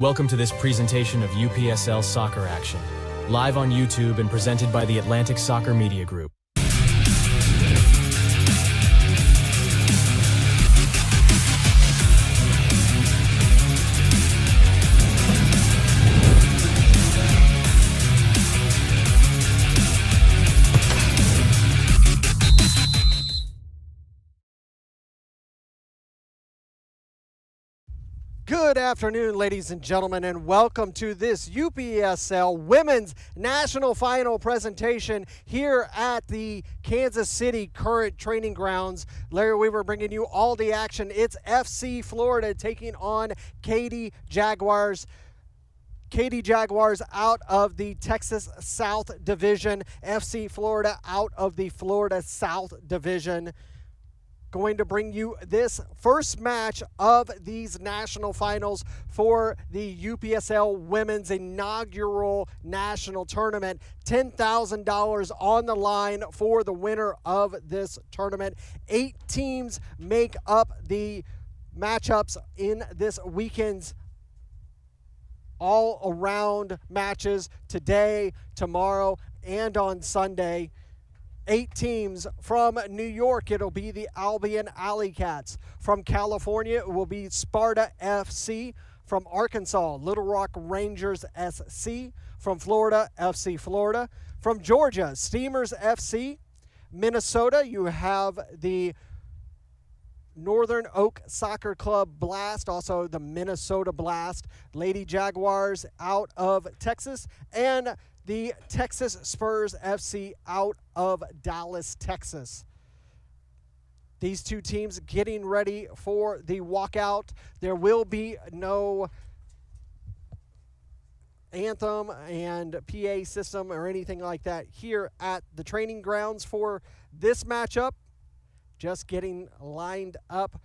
Welcome to this presentation of UPSL Soccer Action, live on YouTube and presented by the Atlantic Soccer Media Group. Good afternoon, ladies and gentlemen, and welcome to this UPSL Women's National Final presentation here at the Kansas City Current Training Grounds. Larry Weaver bringing you all the action. It's FC Florida taking on Katy Jaguars. Katy Jaguars out of the Texas South Division. FC Florida out of the Florida South Division. Going to bring you this first match of these national finals for the UPSL Women's inaugural national tournament. $10,000 on the line for the winner of this tournament. 8 teams make up the matchups in this weekend's all-around matches today, tomorrow, and on Sunday. 8 teams. From New York, it'll be the Albion Alley Cats. From California, it will be Sparta FC. From Arkansas, Little Rock Rangers SC. From Florida, FC Florida. From Georgia, Steamers FC. Minnesota, you have the Northern Oak Soccer Club Blast, also the Minnesota Blast. Lady Jaguars out of Texas, and the Texas Spurs FC out of Dallas, Texas. These 2 teams getting ready for the walkout. There will be no anthem and PA system or anything like that here at the training grounds for this matchup. Just getting lined up.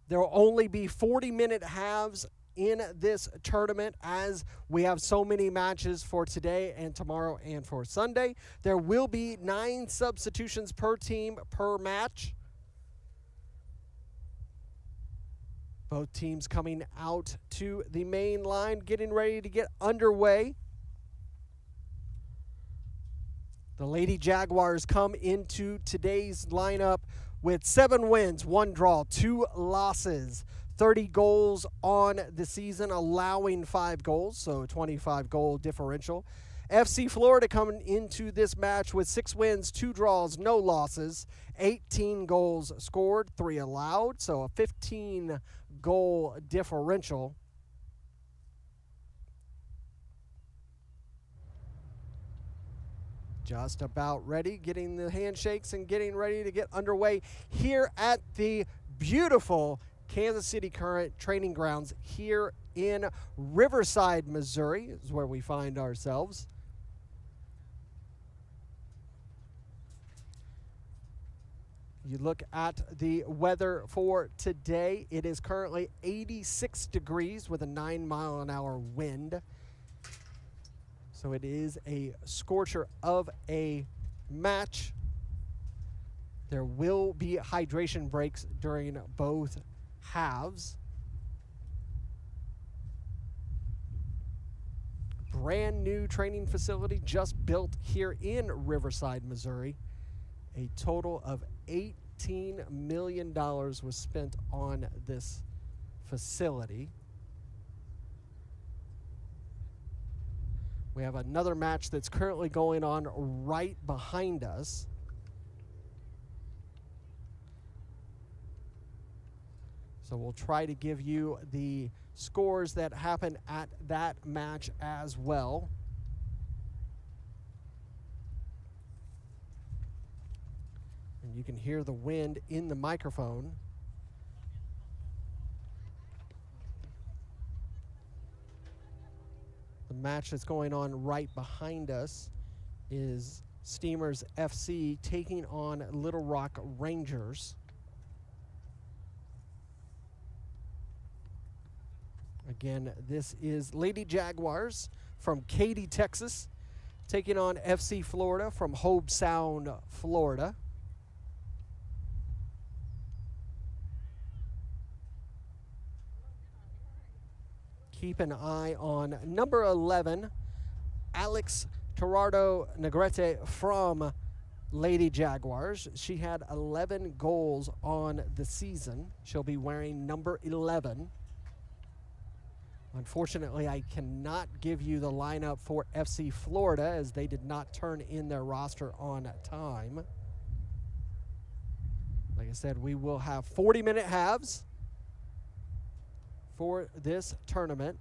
There will only be 40-minute halves in this tournament, as we have so many matches for today and tomorrow and for Sunday. There will be 9 substitutions per team per match. Both teams coming out to the main line, getting ready to get underway. The Lady Jaguars come into today's lineup with 7 wins, 1 draw, 2 losses. 30 goals on the season, allowing 5 goals, so a 25-goal differential. FC Florida coming into this match with 6 wins, 2 draws, no losses, 18 goals scored, 3 allowed, so a 15-goal differential. Just about ready, getting the handshakes and getting ready to get underway here at the beautiful Kansas City Current Training Grounds here in Riverside, Missouri is where we find ourselves. You look at the weather for today. It is currently 86 degrees with a 9-mile-an-hour wind. So it is a scorcher of a match. There will be hydration breaks during both halves. Brand new training facility just built here in Riverside, Missouri. A total of $18 million was spent on this facility. We have another match that's currently going on right behind us. So we'll try to give you the scores that happen at that match as well. And you can hear the wind in the microphone. The match that's going on right behind us is Steamers FC taking on Little Rock Rangers. Again, this is Lady Jaguars from Katy, Texas, taking on FC Florida from Hobe Sound, Florida. Keep an eye on number 11, Alex Gerardo Negrete from Lady Jaguars. She had 11 goals on the season. She'll be wearing number 11. Unfortunately, I cannot give you the lineup for FC Florida as they did not turn in their roster on time. Like I said, we will have 40-minute halves for this tournament.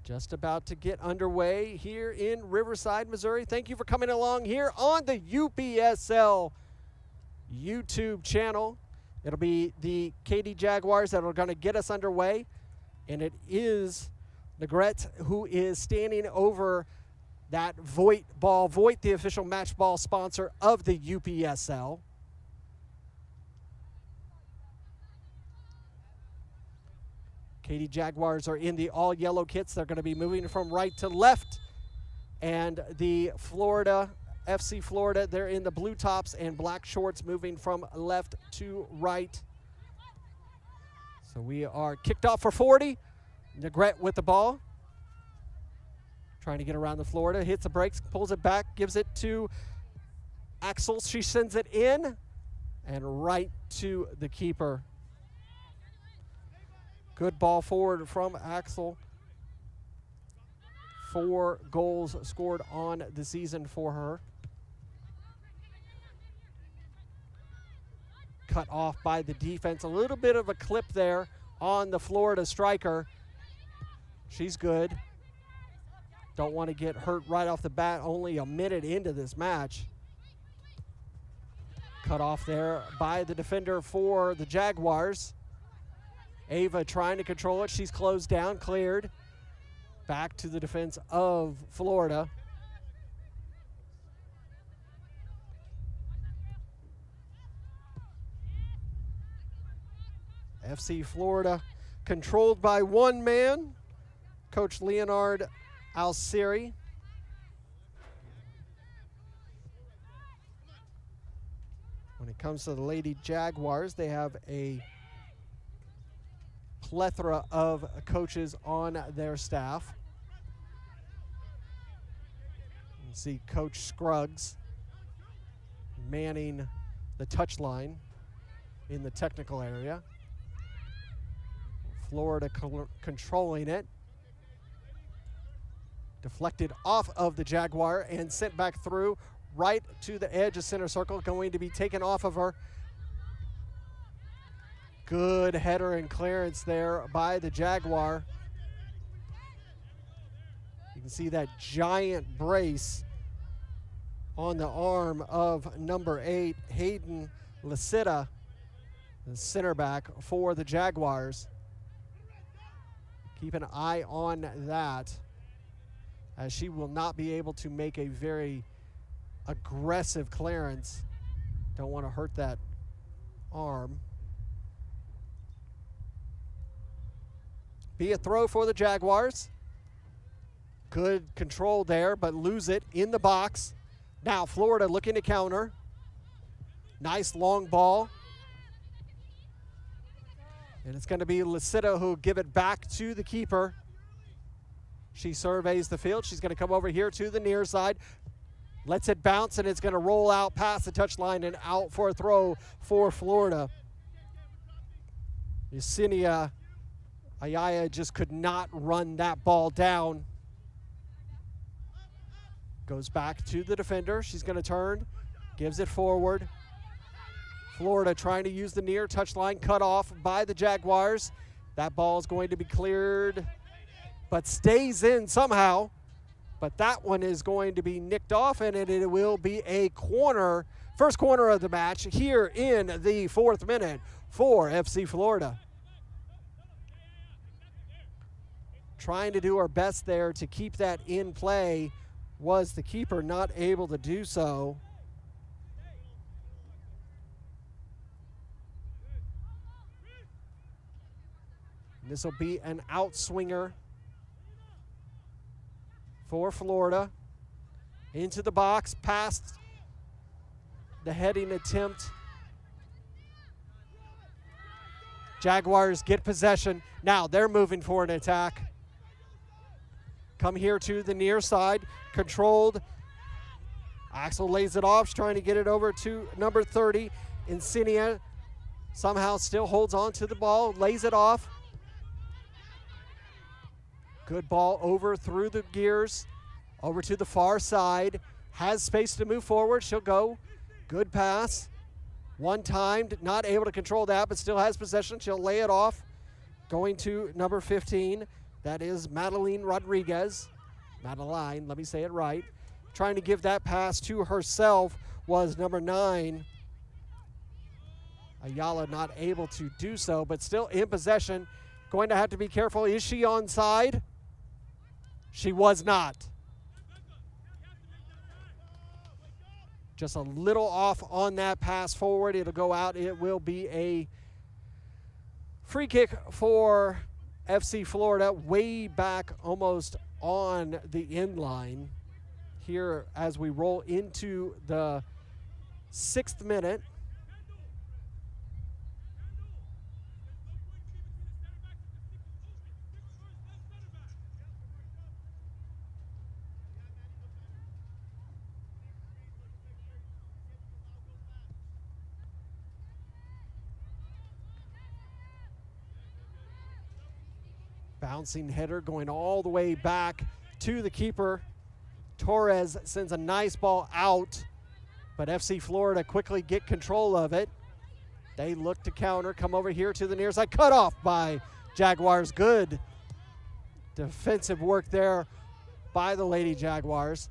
Just about to get underway here in Riverside, Missouri. Thank you for coming along here on the UPSL YouTube channel. It'll be the KD Jaguars that are going to get us underway, and it is Negrete who is standing over that Voight ball. Voight, the official match ball sponsor of the UPSL. KD Jaguars are in the all-yellow kits. They're going to be moving from right to left. And the FC Florida, they're in the blue tops and black shorts, moving from left to right. So we are kicked off for 40. Negrete with the ball. Trying to get around the Florida. Hits the brakes, pulls it back, gives it to Axel. She sends it in and right to the keeper. Good ball forward from Axel. 4 goals scored on the season for her. Cut off by the defense. A little bit of a clip there on the Florida striker. She's good. Don't want to get hurt right off the bat, only a minute into this match. Cut off there by the defender for the Jaguars. Ava trying to control it. She's closed down, cleared. Back to the defense of Florida. FC Florida controlled by one man, Coach Leonard Alsiri. When it comes to the Lady Jaguars, they have a plethora of coaches on their staff. You can see Coach Scruggs manning the touchline in the technical area. Florida controlling it. Deflected off of the Jaguar and sent back through right to the edge of center circle, going to be taken off of her. Good header and clearance there by the Jaguar. You can see that giant brace on the arm of number 8, Hayden Lasita, the center back for the Jaguars. Keep an eye on that, as she will not be able to make a very aggressive clearance. Don't want to hurt that arm. Be a throw for the Jaguars. Good control there, but lose it in the box. Now Florida looking to counter. Nice long ball. And it's going to be Lasita who give it back to the keeper. She surveys the field. She's going to come over here to the near side. Lets it bounce, and it's going to roll out past the touchline and out for a throw for Florida. Yesenia Ayaya just could not run that ball down. Goes back to the defender. She's going to turn, gives it forward. Florida trying to use the near touchline, cut off by the Jaguars. That ball is going to be cleared, but stays in somehow. But that one is going to be nicked off, and it will be a corner, first corner of the match here in the 4th minute for FC Florida. Trying to do our best there to keep that in play. Was the keeper not able to do so? This will be an outswinger for Florida. Into the box, past the heading attempt. Jaguars get possession. Now they're moving for an attack. Come here to the near side, controlled. Axel lays it off, trying to get it over to number 30. Insignia somehow still holds on to the ball, lays it off. Good ball over through the gears, over to the far side. Has space to move forward, she'll go. Good pass. One-timed, not able to control that, but still has possession. She'll lay it off. Going to number 15, that is Madeline Rodriguez. Madeline, let me say it right. Trying to give that pass to herself was number 9. Ayala not able to do so, but still in possession. Going to have to be careful. Is she onside? She was not. Just a little off on that pass forward. It'll go out. It will be a free kick for FC Florida, way back almost on the end line here as we roll into the 6th minute. Bouncing header going all the way back to the keeper. Torres sends a nice ball out, but FC Florida quickly get control of it. They look to counter, come over here to the near side. Cut off by Jaguars. Good defensive work there by the Lady Jaguars.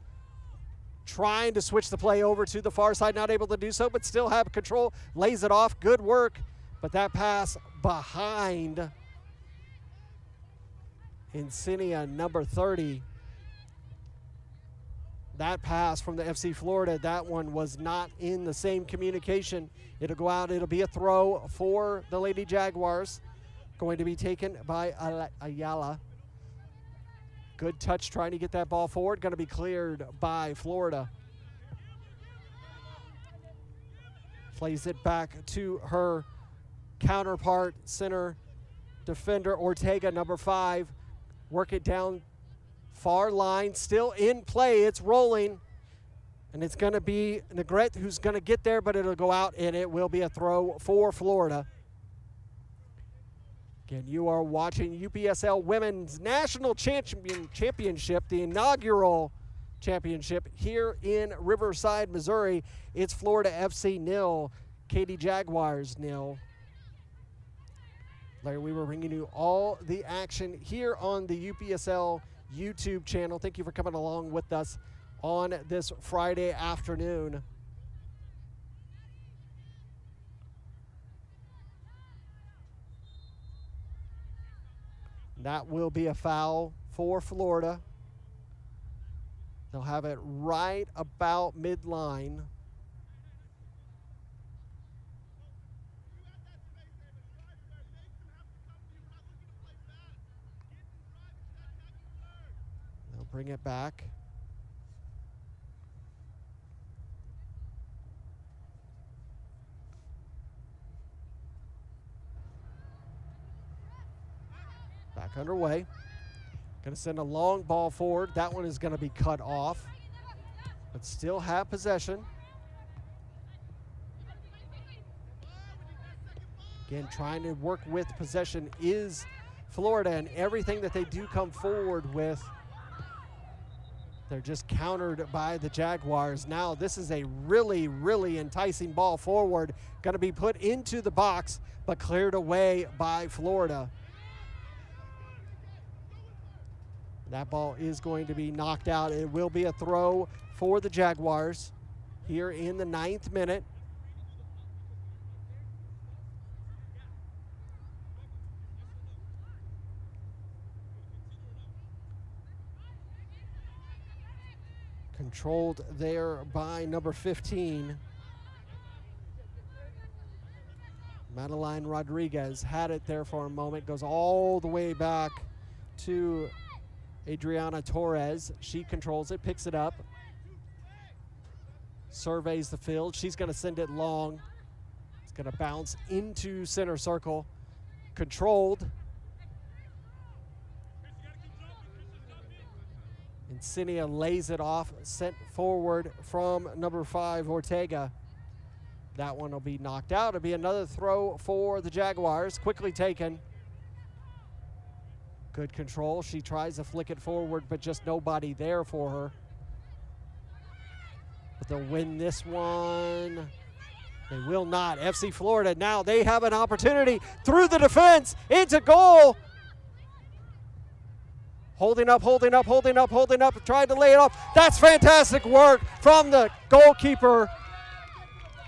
Trying to switch the play over to the far side, not able to do so, but still have control. Lays it off. Good work, but that pass behind Insignia, number 30. That pass from the FC Florida, that one was not in the same communication. It'll go out. It'll be a throw for the Lady Jaguars. Going to be taken by Ayala. Good touch trying to get that ball forward. Going to be cleared by Florida. Plays it back to her counterpart, center defender Ortega, number 5. Work it down far line, still in play. It's rolling, and it's going to be Negrete who's going to get there, but it'll go out, and it will be a throw for Florida. Again, you are watching UPSL Women's National Championship, the inaugural championship here in Riverside, Missouri. It's Florida FC 0, Katy Jaguars 0. Larry, we were bringing you all the action here on the UPSL YouTube channel. Thank you for coming along with us on this Friday afternoon. That will be a foul for Florida. They'll have it right about midline. Bring it back. Back underway. Going to send a long ball forward. That one is going to be cut off, but still have possession. Again, trying to work with possession is Florida, and everything that they do come forward with, they're just countered by the Jaguars. Now this is a really, really enticing ball forward. Going to be put into the box, but cleared away by Florida. That ball is going to be knocked out. It will be a throw for the Jaguars here in the 9th minute. Controlled there by number 15. Madeline Rodriguez had it there for a moment. Goes all the way back to Adriana Torres. She controls it, picks it up. Surveys the field. She's going to send it long. It's going to bounce into center circle. Controlled. Insignia lays it off, sent forward from number 5, Ortega. That one will be knocked out. It'll be another throw for the Jaguars. Quickly taken. Good control. She tries to flick it forward, but just nobody there for her. But they'll win this one. They will not. FC Florida now, they have an opportunity through the defense into goal. Holding up, holding up, holding up, holding up, trying to lay it off. That's fantastic work from the goalkeeper.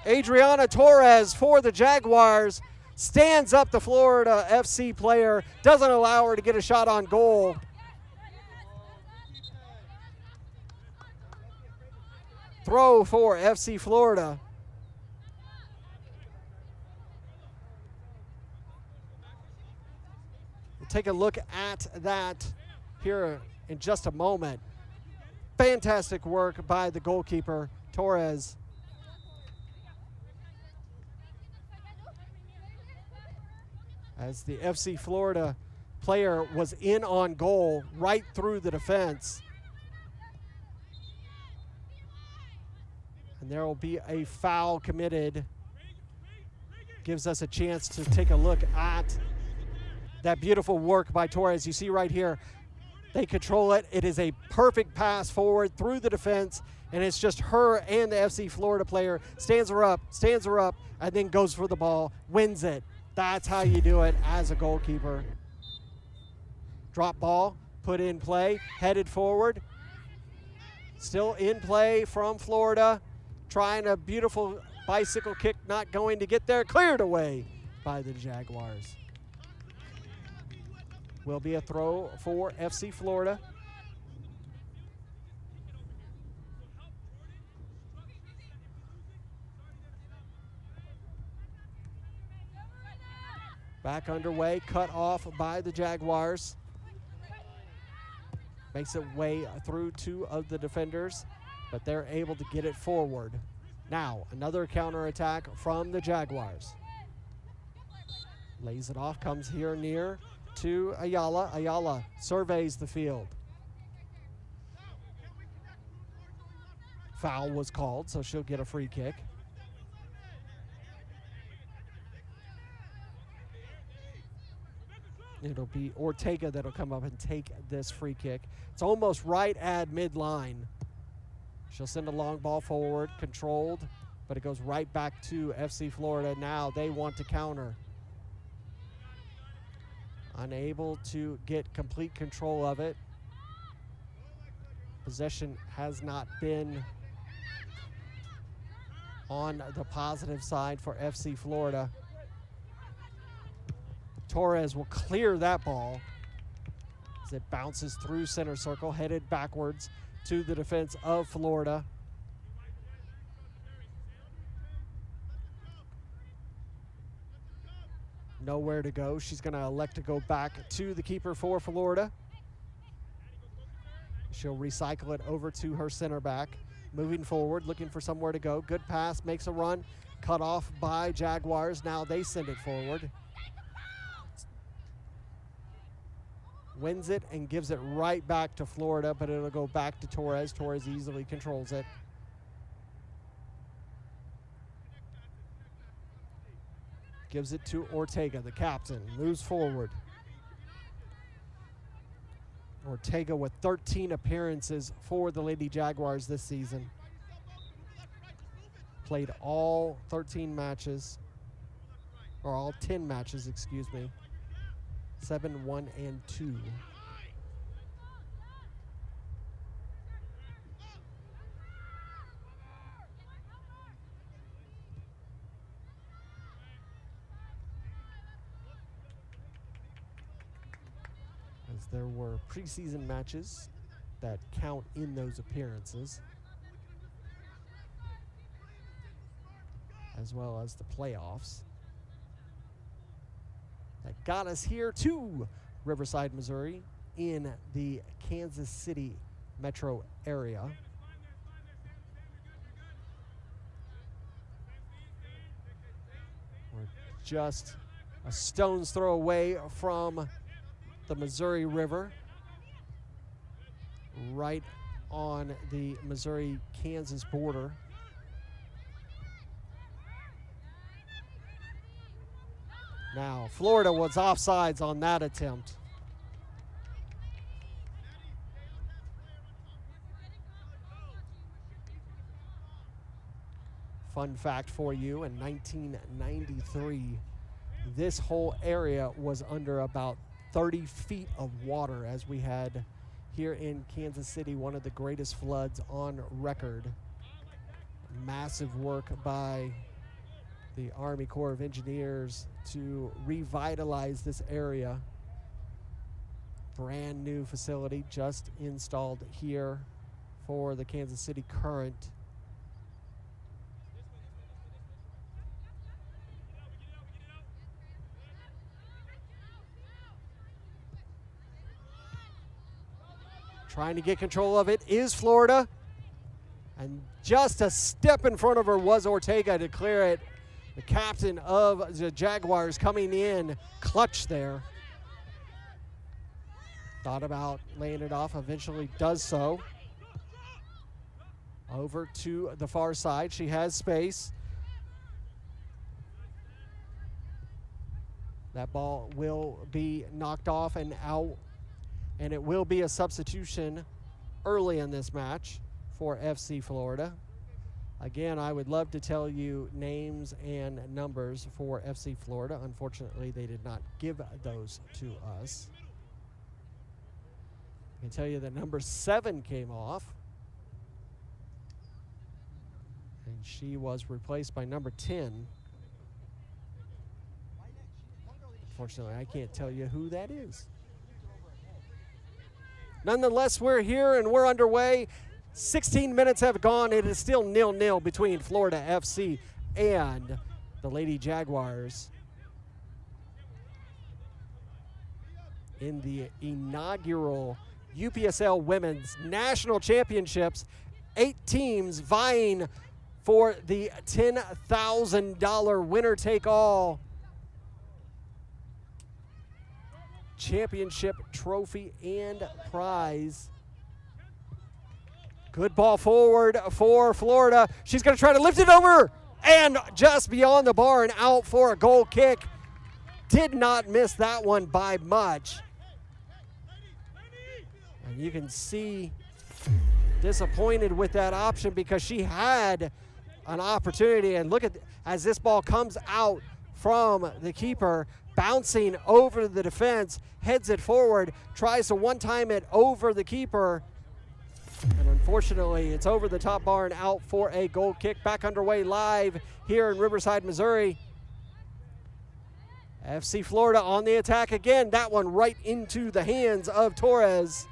Adriana Torres for the Jaguars stands up the Florida FC player, doesn't allow her to get a shot on goal. Throw for FC Florida. We'll take a look at that here in just a moment. Fantastic work by the goalkeeper, Torres. As the FC Florida player was in on goal right through the defense. And there will be a foul committed. Gives us a chance to take a look at that beautiful work by Torres. You see right here, they control it. It is a perfect pass forward through the defense, and it's just her and the FC Florida player stands her up, and then goes for the ball, wins it. That's how you do it as a goalkeeper. Drop ball, put in play, headed forward. Still in play from Florida. Trying a beautiful bicycle kick, not going to get there. Cleared away by the Jaguars. Will be a throw for FC Florida. Back underway, cut off by the Jaguars. Makes it way through 2 of the defenders, but they're able to get it forward. Now, another counterattack from the Jaguars. Lays it off, comes here near to Ayala. Ayala surveys the field. Foul was called, so she'll get a free kick. It'll be Ortega that'll come up and take this free kick. It's almost right at midline. She'll send a long ball forward, controlled, but it goes right back to FC Florida. Now they want to counter. Unable to get complete control of it. Possession has not been on the positive side for FC Florida. Torres will clear that ball as it bounces through center circle, headed backwards to the defense of Florida. Nowhere to go. She's going to elect to go back to the keeper for Florida. She'll recycle it over to her center back. Moving forward, looking for somewhere to go. Good pass, makes a run. Cut off by Jaguars. Now they send it forward. Wins it and gives it right back to Florida, but it'll go back to Torres. Torres easily controls it. Gives it to Ortega, the captain. Moves forward. Ortega with 13 appearances for the Lady Jaguars this season. Played all 13 matches, or all 10 matches, excuse me. 7, 1, and 2. As there were preseason matches that count in those appearances, as well as the playoffs. That got us here to Riverside, Missouri, in the Kansas City metro area. We're just a stone's throw away from the Missouri River, right on the Missouri-Kansas border. Now, Florida was offsides on that attempt. Fun fact for you, in 1993, this whole area was under about 30 feet of water, as we had here in Kansas City one of the greatest floods on record. Massive work by the Army Corps of Engineers to revitalize this area. Brand new facility just installed here for the Kansas City Current. Trying to get control of it is Florida. And just a step in front of her was Ortega to clear it. The captain of the Jaguars coming in clutch there. Thought about laying it off, eventually does so. Over to the far side, she has space. That ball will be knocked off and out, and it will be a substitution early in this match for FC Florida. Again, I would love to tell you names and numbers for FC Florida. Unfortunately, they did not give those to us. I can tell you that number 7 came off, and she was replaced by number 10. Unfortunately, I can't tell you who that is. Nonetheless, we're here and we're underway. 16 minutes have gone. It is still 0-0 between Florida FC and the Lady Jaguars in the inaugural UPSL Women's National Championships. 8 teams vying for the $10,000 winner-take-all championship trophy and prize. Good ball forward for Florida. She's going to try to lift it over and just beyond the bar and out for a goal kick. Did not miss that one by much. And you can see disappointed with that option because she had an opportunity. And look at as this ball comes out from the keeper, bouncing over the defense, heads it forward, tries to one-time it over the keeper. And unfortunately, it's over the top bar and out for a goal kick. Back underway live here in Riverside, Missouri. FC Florida on the attack again. That one right into the hands of Torres.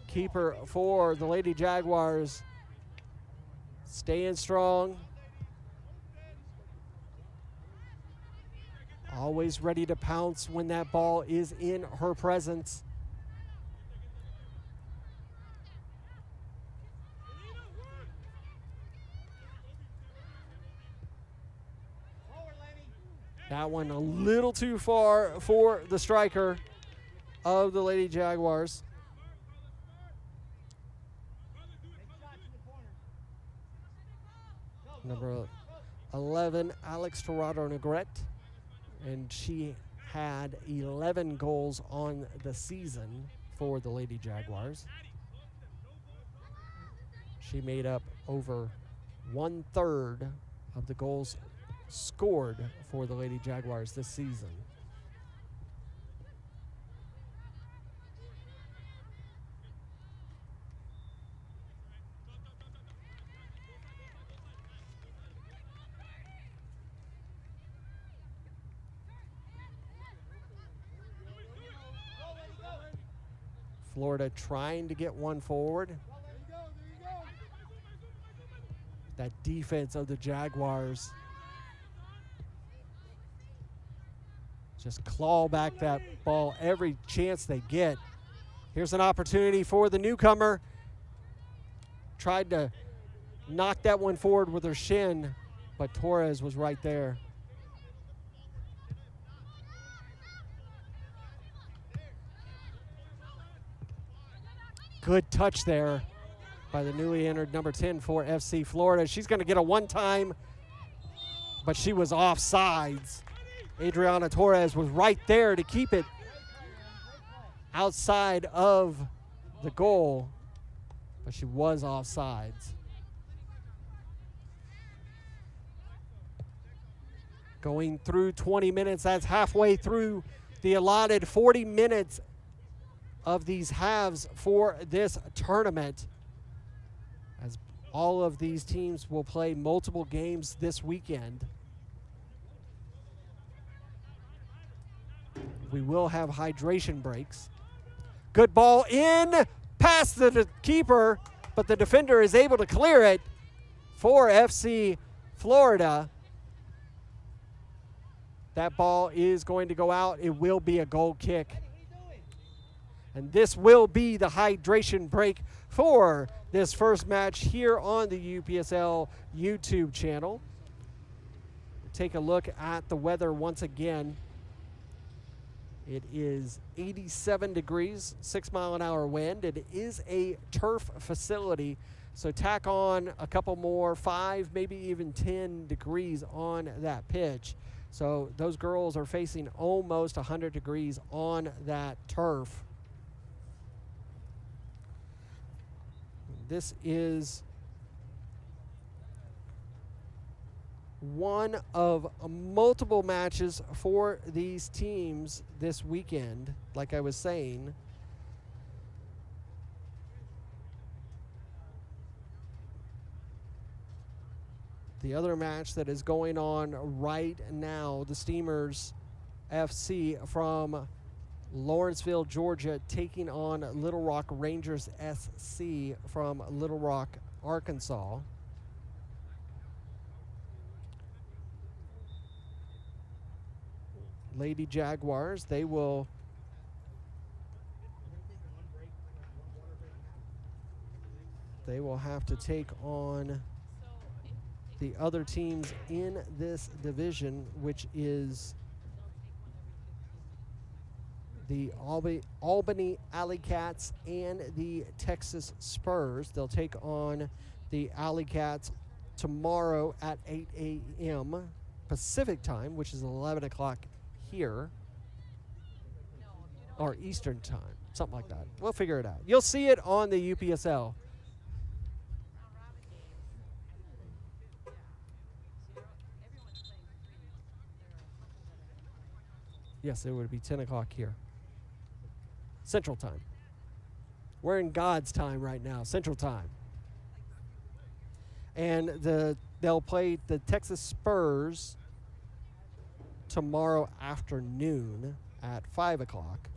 Keeper for the Lady Jaguars staying strong. Always ready to pounce when that ball is in her presence. That one a little too far for the striker of the Lady Jaguars. Number 11, Alex Torado-Negrete, and she had 11 goals on the season for the Lady Jaguars. She made up over 1/3 of the goals scored for the Lady Jaguars this season. Florida trying to get one forward. That defense of the Jaguars just claw back that ball every chance they get. Here's an opportunity for the newcomer. Tried to knock that one forward with her shin, but Torres was right there. Good touch there by the newly entered number 10 for FC Florida. She's going to get a one-time, but she was offsides. Adriana Torres was right there to keep it outside of the goal, but she was offsides. Going through 20 minutes, that's halfway through the allotted 40 minutes of these halves for this tournament, as all of these teams will play multiple games this weekend. We will have hydration breaks. Good ball in, past the keeper, but the defender is able to clear it for FC Florida. That ball is going to go out. It will be a goal kick. And this will be the hydration break for this first match here on the UPSL YouTube channel. Take a look at the weather once again. It is 87 degrees, 6-mile-an-hour wind. It is a turf facility, so tack on a couple more, 5, maybe even 10 degrees on that pitch. So those girls are facing almost 100 degrees on that turf. This is one of multiple matches for these teams this weekend, like I was saying. The other match that is going on right now, the Steamers FC from Lawrenceville, Georgia, taking on Little Rock Rangers SC from Little Rock, Arkansas. Lady Jaguars, they will have to take on the other teams in this division, which is the Albany Alley Cats and the Texas Spurs. They'll take on the Alley Cats tomorrow at 8 a.m. Pacific time, which is 11 o'clock here, or Eastern time, something like that. We'll figure it out. You'll see it on the UPSL. Yes, it would be 10 o'clock here. Central time. We're in God's time right now, Central time. And they'll play the Texas Spurs tomorrow afternoon at 5 o'clock.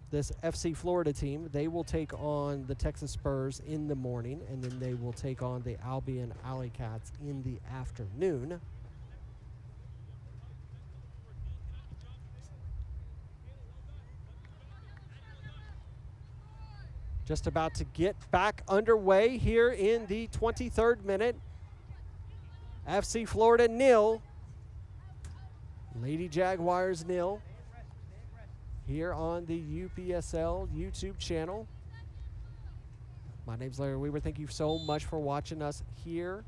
This FC Florida team, they will take on the Texas Spurs in the morning, and then they will take on the Albion Alley Cats in the afternoon. Just about to get back underway here in the 23rd minute. FC Florida 0. Lady Jaguars 0. Here on the UPSL YouTube channel. My name's Larry Weaver. Thank you so much for watching us here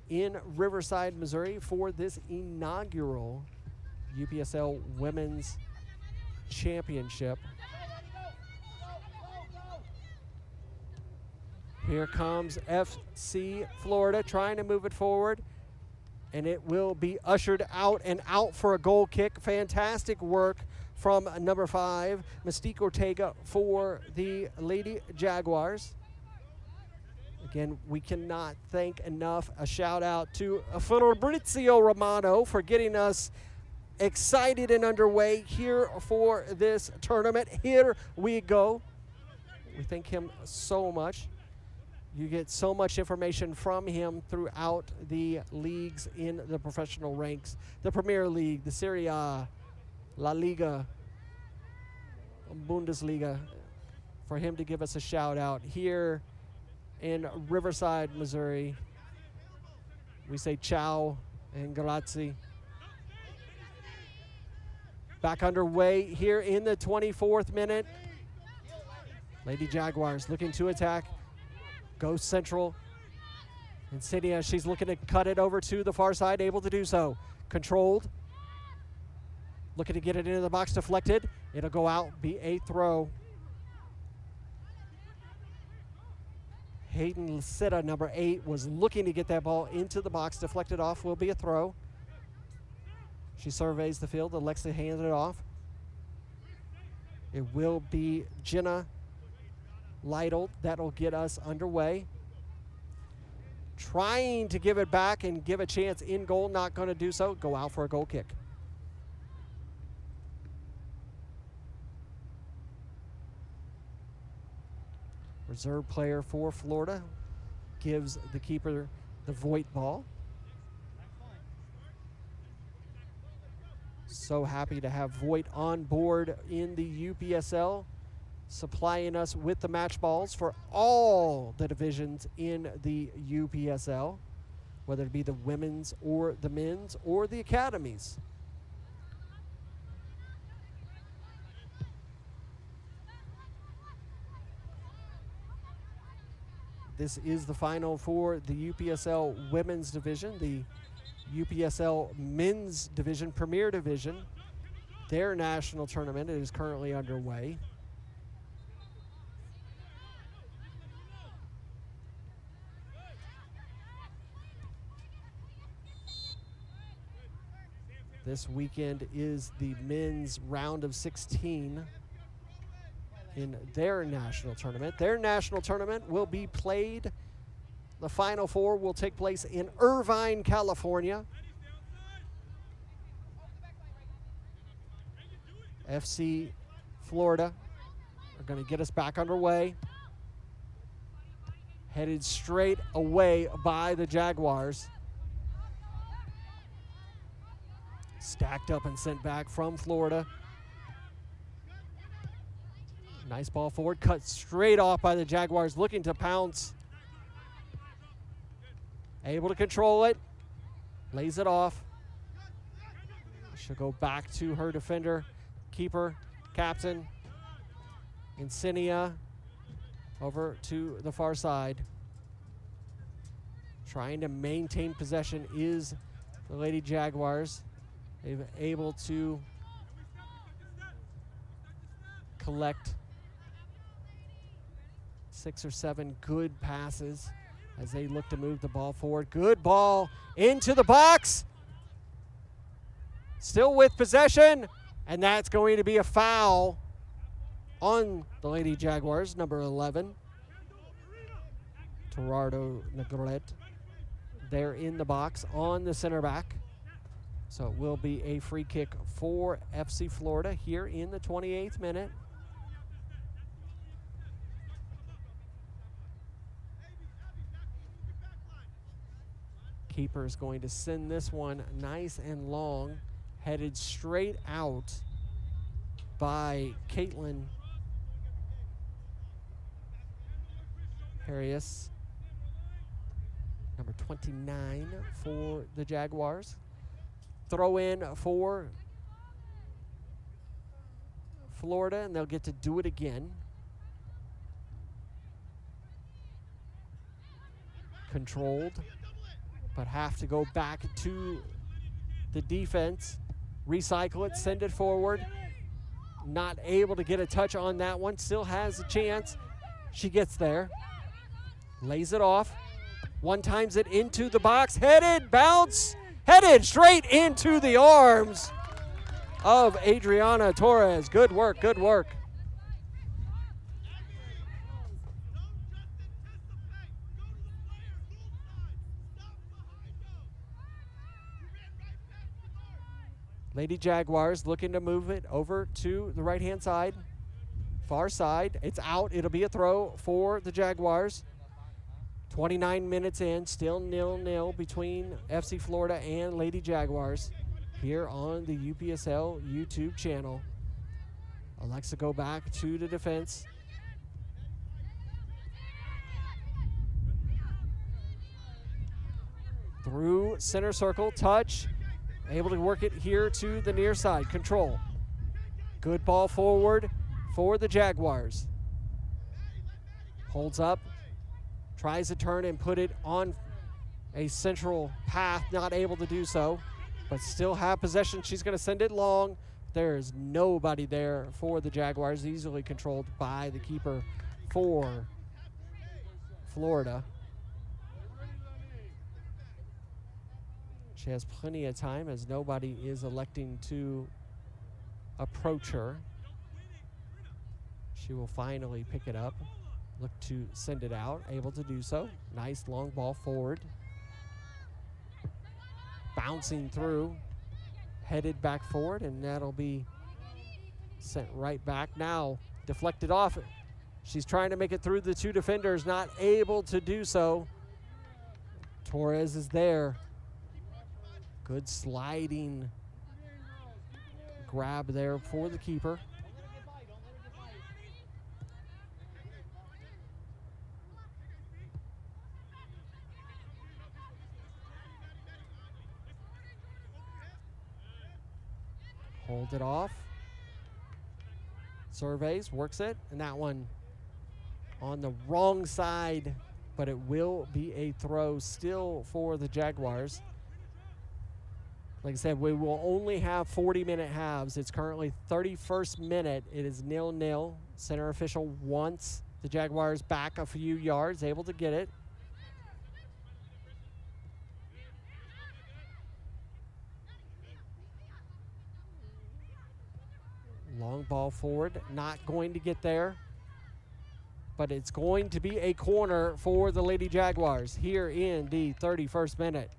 in Riverside, Missouri for this inaugural UPSL Women's Championship. Here comes FC Florida trying to move it forward, and it will be ushered out and out for a goal kick. Fantastic work from number 5, Mystique Ortega, for the Lady Jaguars. Again, we cannot thank enough a shout out to Fabrizio Romano for getting us excited and underway here for this tournament. Here we go. We thank him so much. You get so much information from him throughout the leagues in the professional ranks. The Premier League, the Serie A, La Liga, Bundesliga. For him to give us a shout out here in Riverside, Missouri. We say ciao and grazie. Back underway here in the 24th minute. Lady Jaguars looking to attack. Goes central. Insignia, she's looking to cut it over to the far side, able to do so. Controlled. Looking to get it into the box, deflected. It'll go out, be a throw. Hayden Licita, number 8, was looking to get that ball into the box, deflected off, will be a throw. She surveys the field, Alexa hands it off. It will be Jenna Lytle, that'll get us underway. Trying to give it back and give a chance in goal, not going to do so. Go out for a goal kick. Reserve player for Florida gives the keeper the Voigt ball. So happy to have Voigt on board in the UPSL, supplying us with the match balls for all the divisions in the UPSL, whether it be the women's or the men's or the academies. This is the final for the UPSL women's division. The UPSL men's division, Premier Division, their national tournament is currently underway. This weekend is the men's round of 16 in their national tournament. Their national tournament will be played. The Final Four will take place in Irvine, California. FC Florida are going to get us back underway. Headed straight away by the Jaguars. Stacked up and sent back from Florida. Nice ball forward, cut straight off by the Jaguars, looking to pounce. Able to control it, lays it off. She'll go back to her defender, keeper, captain, Insignia, over to the far side. Trying to maintain possession is the Lady Jaguars. They've able to collect 6 or 7 good passes as they look to move the ball forward. Good ball into the box. Still with possession, and that's going to be a foul on the Lady Jaguars, number 11. Gerardo Negret. They're in the box on the center back. So it will be a free kick for FC Florida here in the 28th minute. Keeper is going to send this one nice and long, headed straight out by Caitlin Harris, number 29 for the Jaguars. Throw in for Florida, and they'll get to do it again. Controlled, but have to go back to the defense, recycle it, send it forward. Not able to get a touch on that one, still has a chance. She gets there, lays it off, one-times it into the box, headed, bounce, headed straight into the arms of Adriana Torres. Good work, good work. Lady Jaguars looking to move it over to the right-hand side, far side. It's out. It'll be a throw for the Jaguars. 29 minutes in, still 0-0 between FC Florida and Lady Jaguars here on the UPSL YouTube channel. Alexa go back to the defense. Through center circle, touch. Able to work it here to the near side, control. Good ball forward for the Jaguars. Holds up, tries to turn and put it on a central path, not able to do so, but still have possession. She's going to send it long. There is nobody there for the Jaguars, easily controlled by the keeper for Florida. She has plenty of time as nobody is electing to approach her. She will finally pick it up, look to send it out, able to do so. Nice long ball forward. Bouncing through, headed back forward, and that'll be sent right back. Now deflected off. She's trying to make it through the two defenders, not able to do so. Torres is there. Good sliding grab there for the keeper. Hold it off. Surveys, works it, and that one on the wrong side, but it will be a throw still for the Jaguars. Like I said, we will only have 40-minute halves. It's currently 31st minute. It is 0-0. Center official wants the Jaguars back a few yards, able to get it. Long ball forward, not going to get there, but it's going to be a corner for the Lady Jaguars here in the 31st minute.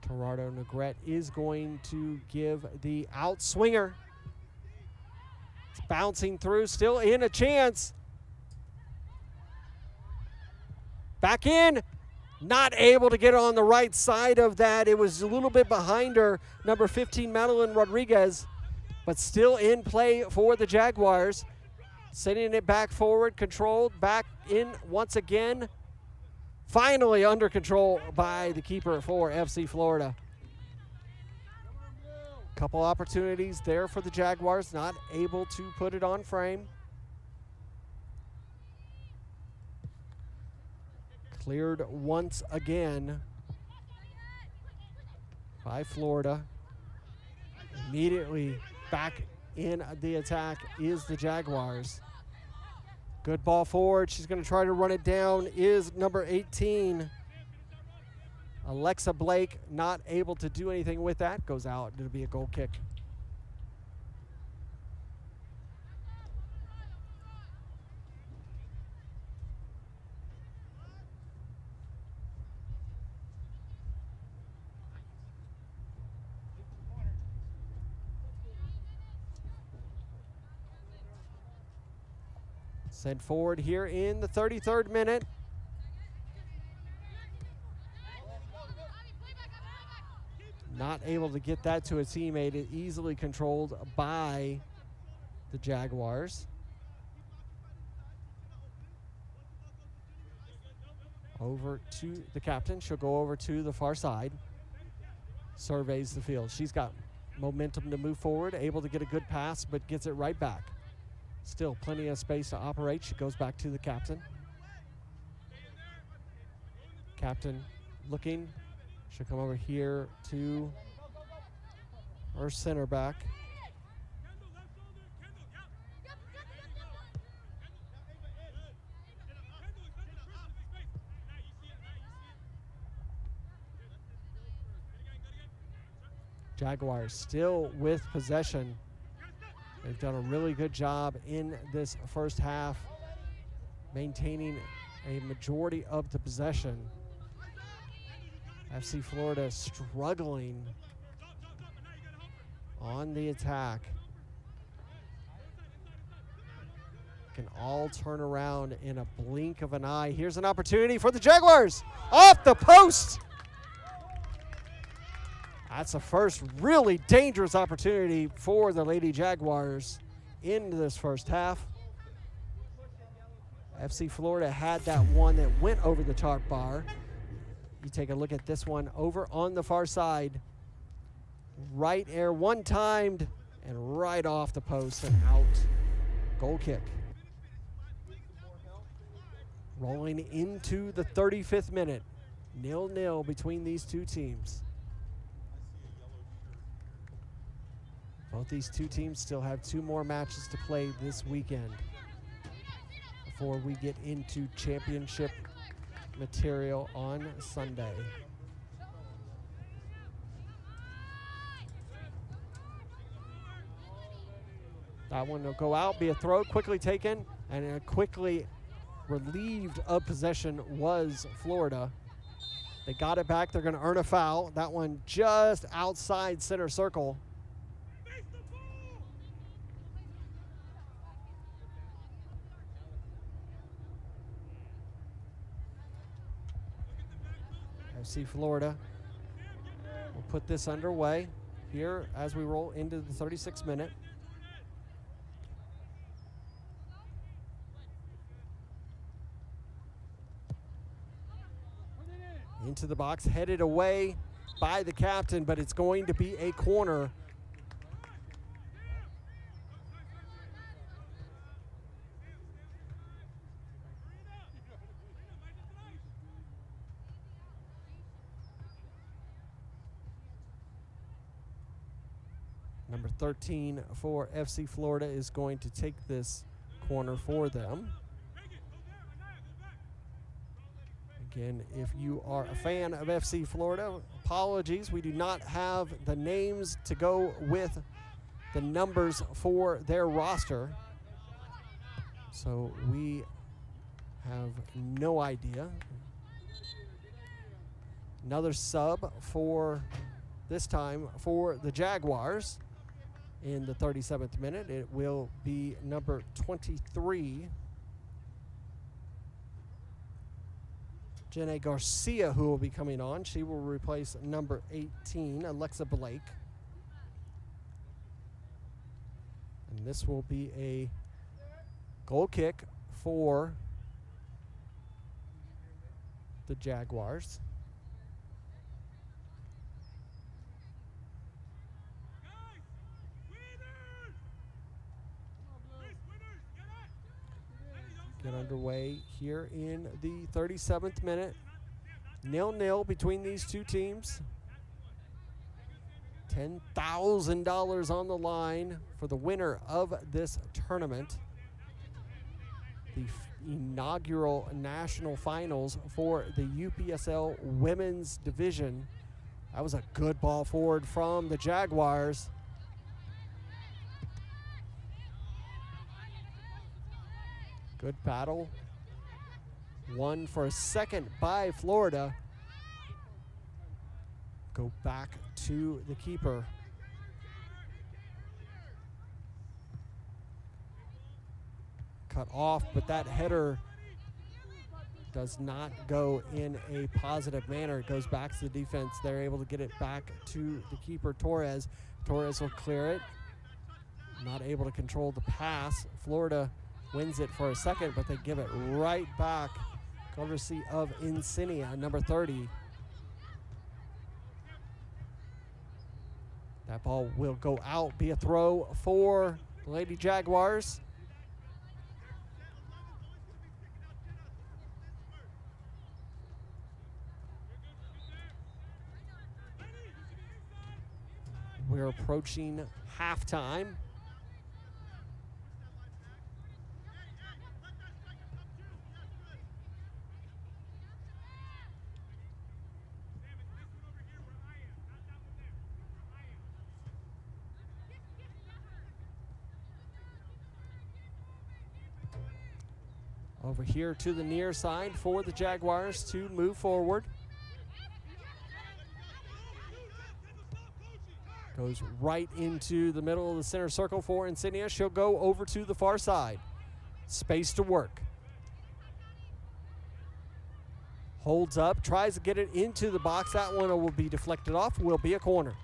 Gerardo Negrete is going to give the outswinger. It's bouncing through, still in a chance. Back in, not able to get on the right side of that. It was a little bit behind her, number 15, Madeline Rodriguez, but still in play for the Jaguars. Sending it back forward, controlled, back in once again. Finally under control by the keeper for FC Florida. Couple opportunities there for the Jaguars, not able to put it on frame. Cleared once again by Florida. Immediately back in the attack is the Jaguars. Good ball forward. She's going to try to run it down. Is number 18, Alexa Blake, not able to do anything with that. Goes out. It'll be a goal kick. Sent forward here in the 33rd minute. Not able to get that to a teammate. It easily controlled by the Jaguars. Over to the captain. She'll go over to the far side. Surveys the field. She's got momentum to move forward. Able to get a good pass, but gets it right back. Still plenty of space to operate. She goes back to the captain. Captain looking. She'll come over here to her center back. Jaguars still with possession. They've done a really good job in this first half, maintaining a majority of the possession. FC Florida struggling on the attack. Can all turn around in a blink of an eye. Here's an opportunity for the Jaguars. Off the post. That's the first really dangerous opportunity for the Lady Jaguars in this first half. FC Florida had that one that went over the tarp bar. You take a look at this one over on the far side. Right air, one-timed, and right off the post and out. Goal kick. Rolling into the 35th minute. 0-0 between these two teams. Both these two teams still have 2 more matches to play this weekend before we get into championship material on Sunday. That one will go out, be a throw, quickly taken, and quickly relieved of possession was Florida. They got it back. They're going to earn a foul. That one just outside center circle. FC Florida will put this underway here as we roll into the 36th minute. Into the box, headed away by the captain, but it's going to be a corner. Number 13 for FC Florida is going to take this corner for them. Again, if you are a fan of FC Florida, apologies. We do not have the names to go with the numbers for their roster. So we have no idea. Another sub for this time for the Jaguars in the 37th minute. It will be number 23. Jenna Garcia, who will be coming on. She will replace number 18, Alexa Blake. And this will be a goal kick for the Jaguars. Get underway here in the 37th minute. 0-0 between these two teams. $10,000 on the line for the winner of this tournament. The inaugural national finals for the UPSL women's division. That was a good ball forward from the Jaguars. Good battle. Won for a second by Florida. Go back to the keeper. Cut off, but that header does not go in a positive manner. It goes back to the defense. They're able to get it back to the keeper, Torres. Torres will clear it. Not able to control the pass. Florida wins it for a second, but they give it right back, courtesy of Insignia, number 30. That ball will go out, be a throw for the Lady Jaguars. We're approaching halftime. Over here to the near side for the Jaguars to move forward. Goes right into the middle of the center circle for Insignia. She'll go over to the far side. Space to work. Holds up, tries to get it into the box. That one will be deflected off, will be a corner.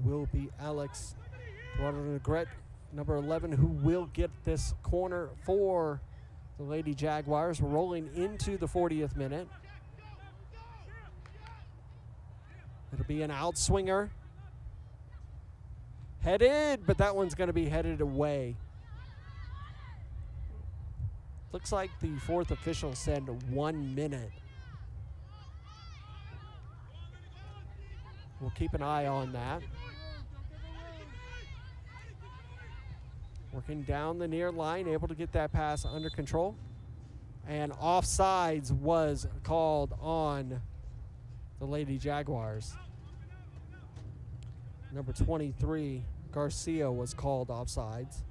will be Alex Rodriguez, number 11, who will get this corner for the Lady Jaguars. We're rolling into the 40th minute. It'll be an outswinger. Headed, but that one's going to be headed away. Looks like the fourth official said 1 minute. We'll keep an eye on that. Working down the near line, able to get that pass under control. And offsides was called on the Lady Jaguars. Number 23, Garcia, was called offsides.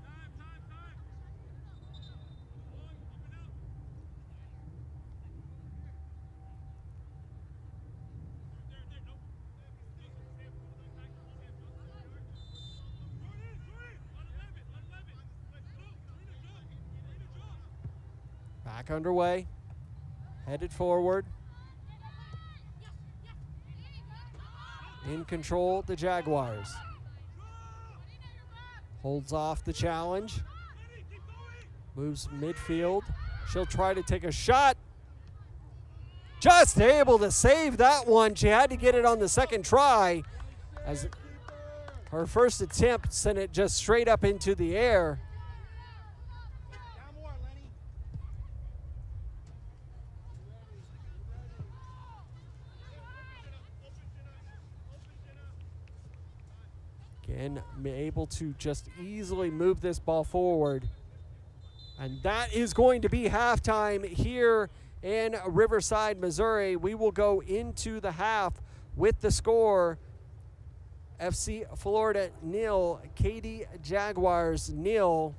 Back underway, headed forward. In control, the Jaguars. Holds off the challenge. Moves midfield. She'll try to take a shot. Just able to save that one. She had to get it on the second try, as her first attempt sent it just straight up into the air. Again, able to just easily move this ball forward. And that is going to be halftime here in Riverside, Missouri. We will go into the half with the score: FC Florida 0, Katy Jaguars 0.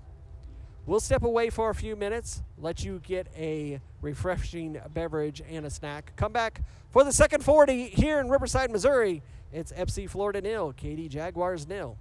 We'll step away for a few minutes, let you get a refreshing beverage and a snack. Come back for the second 40 here in Riverside, Missouri. It's FC Florida 0, Katy Jaguars 0.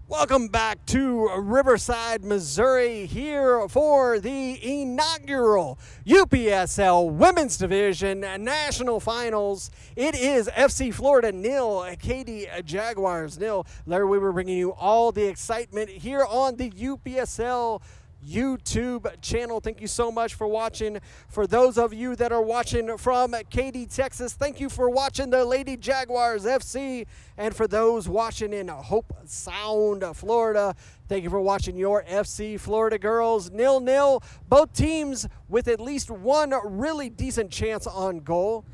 Welcome back to Riverside, Missouri, here for the inaugural UPSL Women's Division National Finals. It is FC Florida 0, Katy Jaguars 0. Larry, we were bringing you all the excitement here on the UPSL YouTube channel. Thank you so much for watching. For those of you that are watching from Katy, Texas, thank you for watching the Lady Jaguars FC. And for those watching in Hope Sound, Florida, thank you for watching your FC Florida Girls 0-0. Both teams with at least one really decent chance on goal.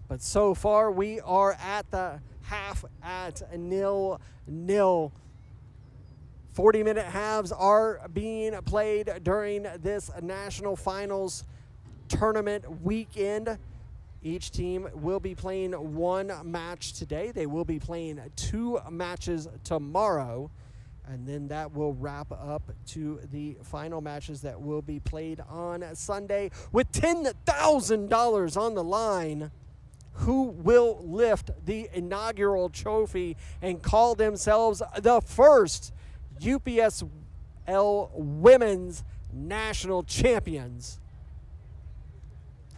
But so far, we are at the half at 0-0. 40-minute halves are being played during this National Finals tournament weekend. Each team will be playing one match today. They will be playing 2 matches tomorrow, and then that will wrap up to the final matches that will be played on Sunday with $10,000 on the line. Who will lift the inaugural trophy and call themselves the first UPSL Women's National Champions?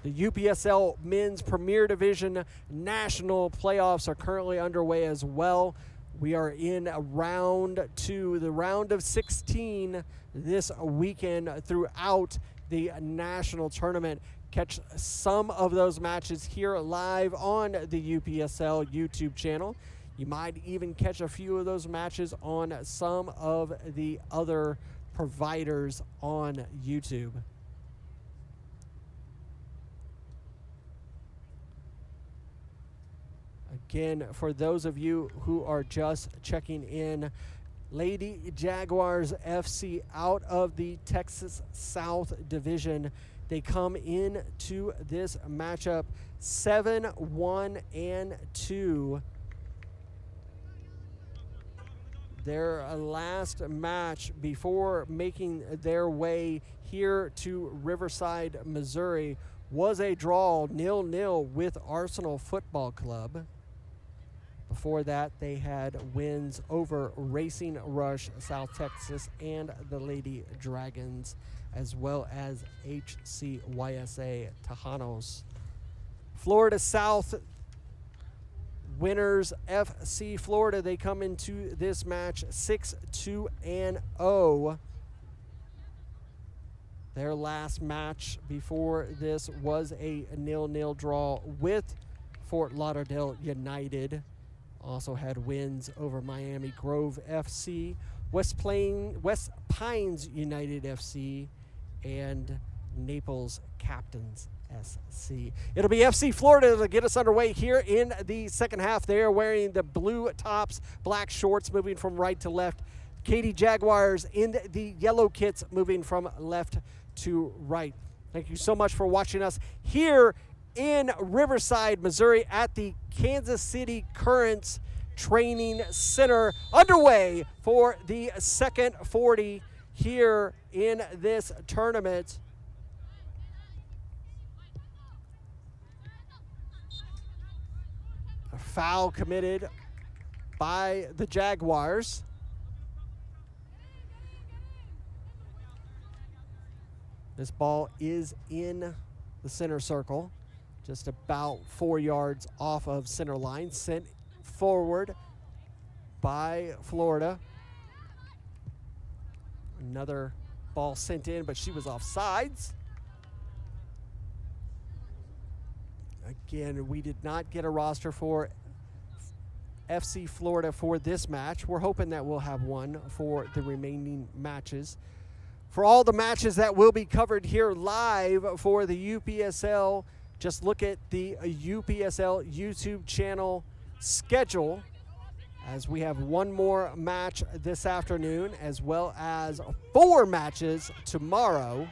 The UPSL Men's Premier Division National Playoffs are currently underway as well. We are in round 2, the round of 16 this weekend throughout the national tournament. catch some of those matches here live on the UPSL YouTube channel. You might even catch a few of those matches on some of the other providers on YouTube. Again, for those of you who are just checking in, Lady Jaguars FC out of the Texas South Division. They come into this matchup 7-1-2. Their last match before making their way here to Riverside, Missouri, was a draw 0-0 with Arsenal Football Club. Before that, they had wins over Racing Rush, South Texas, and the Lady Dragons, as well as HCYSA Tejanos. Florida South winners, FC Florida, they come into this match 6-2-0. Their last match before this was a 0-0 draw with Fort Lauderdale United. Also had wins over Miami Grove FC, West Pines United FC, and Naples Captains SC. It'll be FC Florida to get us underway here in the second half. They are wearing the blue tops, black shorts, moving from right to left. Katy Jaguars in the yellow kits, moving from left to right. Thank you so much for watching us here in Riverside, Missouri at the Kansas City Currents Training Center, underway for the second 40 here in this tournament. A foul committed by the Jaguars. This ball is in the center circle, just about 4 yards off of center line, sent forward by Florida. Another ball sent in, but she was offsides. Again, we did not get a roster for FC Florida for this match. We're hoping that we'll have one for the remaining matches. For all the matches that will be covered here live for the UPSL, just look at the UPSL YouTube channel schedule, as we have one more match this afternoon, as well as 4 matches tomorrow.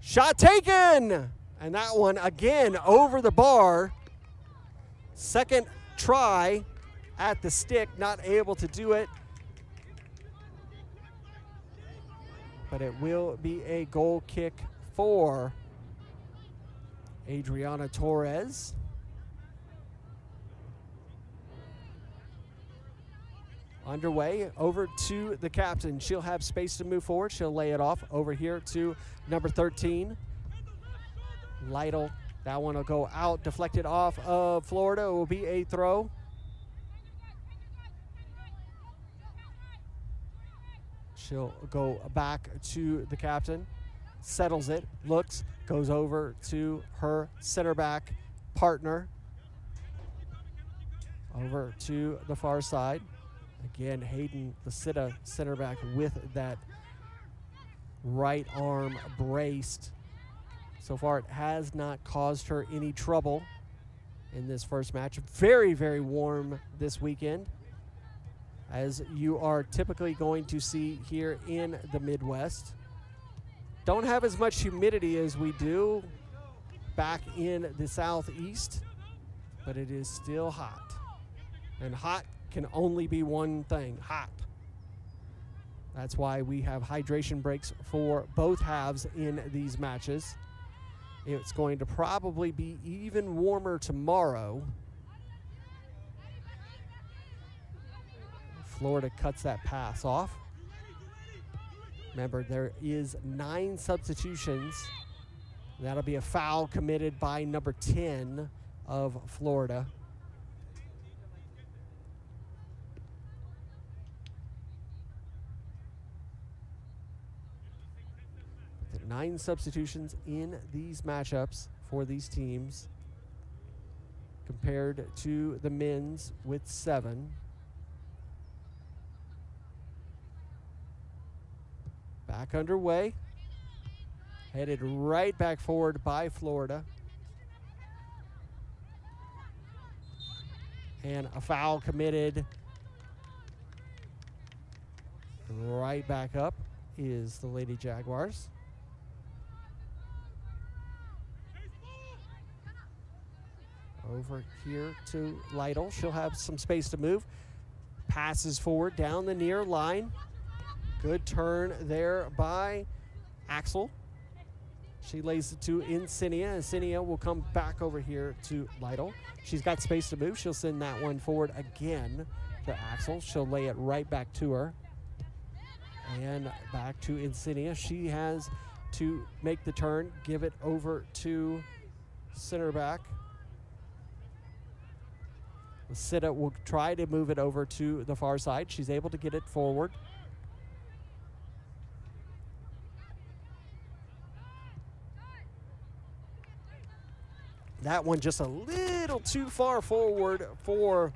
Shot taken! And that one, again, over the bar. Second try at the stick, not able to do it. But it will be a goal kick for Adriana Torres. Underway, over to the captain. She'll have space to move forward. She'll lay it off over here to number 13. Lytle, that one will go out, deflected off of Florida. It will be a throw. She'll go back to the captain, settles it, looks, goes over to her center back partner. Over to the far side. Again, Hayden Lasita, center back, with that right arm braced. So far, it has not caused her any trouble in this first match. Very, very warm this weekend, as you are typically going to see here in the Midwest. Don't have as much humidity as we do back in the Southeast, but it is still hot. And hot can only be one thing, hot. That's why we have hydration breaks for both halves in these matches. It's going to probably be even warmer tomorrow. Florida cuts that pass off. Remember, there is 9 substitutions. That'll be a foul committed by number 10 of Florida. 9 substitutions in these matchups for these teams compared to the men's with 7. Back underway. Headed right back forward by Florida. And a foul committed. Right back up is the Lady Jaguars. Over here to Lytle. She'll have some space to move. Passes forward down the near line. Good turn there by Axel. She lays it to Insignia. Insignia will come back over here to Lytle. She's got space to move. She'll send that one forward again to Axel. She'll lay it right back to her. And back to Insignia. She has to make the turn, give it over to center back. Lasita will try to move it over to the far side. She's able to get it forward. That one just a little too far forward for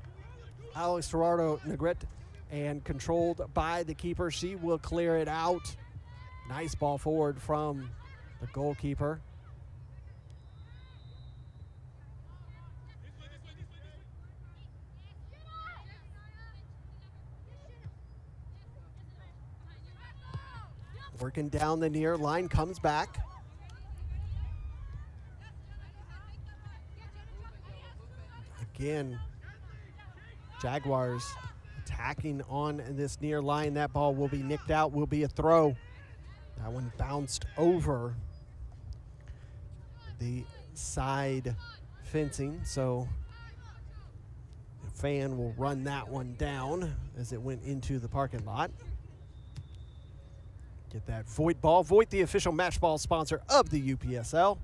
Alex Gerardo Negrete and controlled by the keeper. She will clear it out. Nice ball forward from the goalkeeper. Working down the near line, comes back. Again, Jaguars attacking on this near line. That ball will be nicked out, will be a throw. That one bounced over the side fencing, so the fan will run that one down as it went into the parking lot. Get that Voigt ball. Voigt, the official match ball sponsor of the UPSL.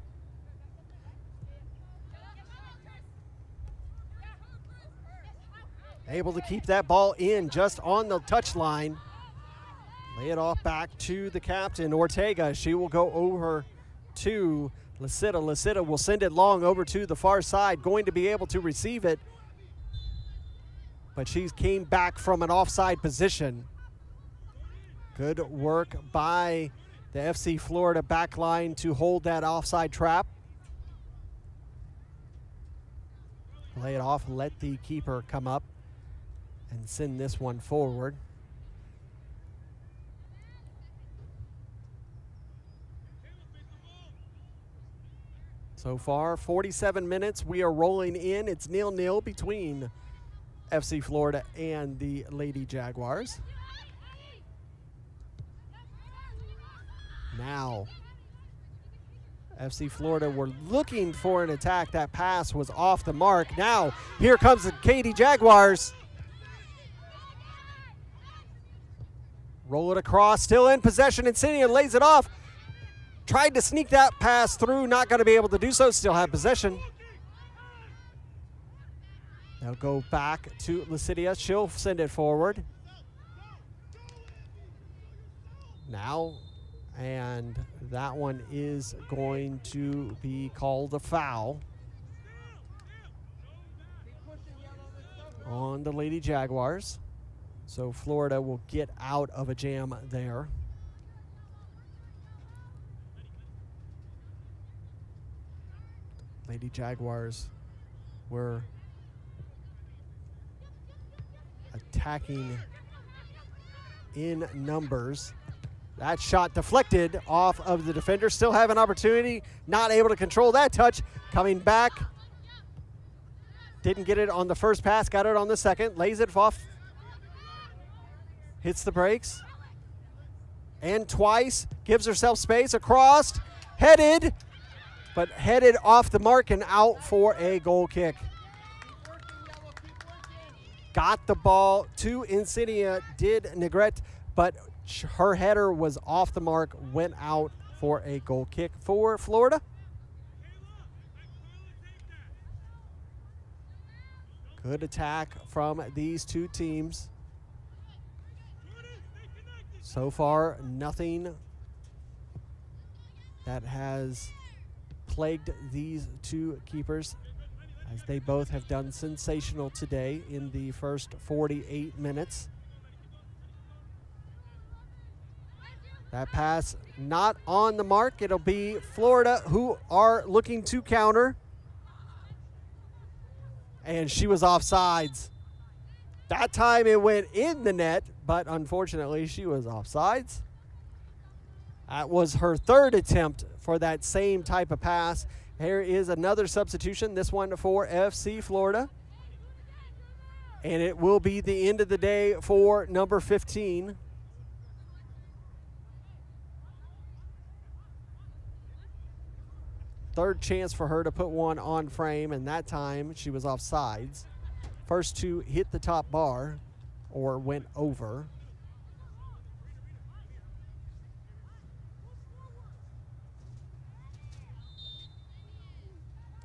Able to keep that ball in just on the touchline. Lay it off back to the captain, Ortega. She will go over to Lasita. Lasita will send it long over to the far side, going to be able to receive it. But she came back from an offside position. Good work by the FC Florida back line to hold that offside trap. Lay it off, let the keeper come up and send this one forward. So far, 47 minutes. We are rolling in. It's 0-0 between FC Florida and the Lady Jaguars. Now, FC Florida were looking for an attack. That pass was off the mark. Now, here comes the Katy Jaguars. Roll it across, still in possession. Insignia lays it off. Tried to sneak that pass through, not going to be able to do so. Still have possession. They'll go back to Lucidia. She'll send it forward. Now, and that one is going to be called a foul on the Lady Jaguars. So Florida will get out of a jam there. Lady Jaguars were attacking in numbers. That shot deflected off of the defender. Still have an opportunity. Not able to control that touch. Coming back. Didn't get it on the first pass. Got it on the second. Lays it off. Hits the brakes. And twice. Gives herself space. Across. Headed. But headed off the mark and out for a goal kick. Got the ball to Insignia. Did Negrete. But her header was off the mark, went out for a goal kick for Florida. Good attack from these two teams. So far, nothing that has plagued these two keepers, as they both have done sensational today in the first 48 minutes. That pass not on the mark. It'll be Florida who are looking to counter. And she was offsides. That time it went in the net, but unfortunately she was offsides. That was her third attempt for that same type of pass. Here is another substitution, this one for FC Florida. And it will be the end of the day for number 15. Third chance for her to put one on frame, and that time she was offsides. First two hit the top bar or went over.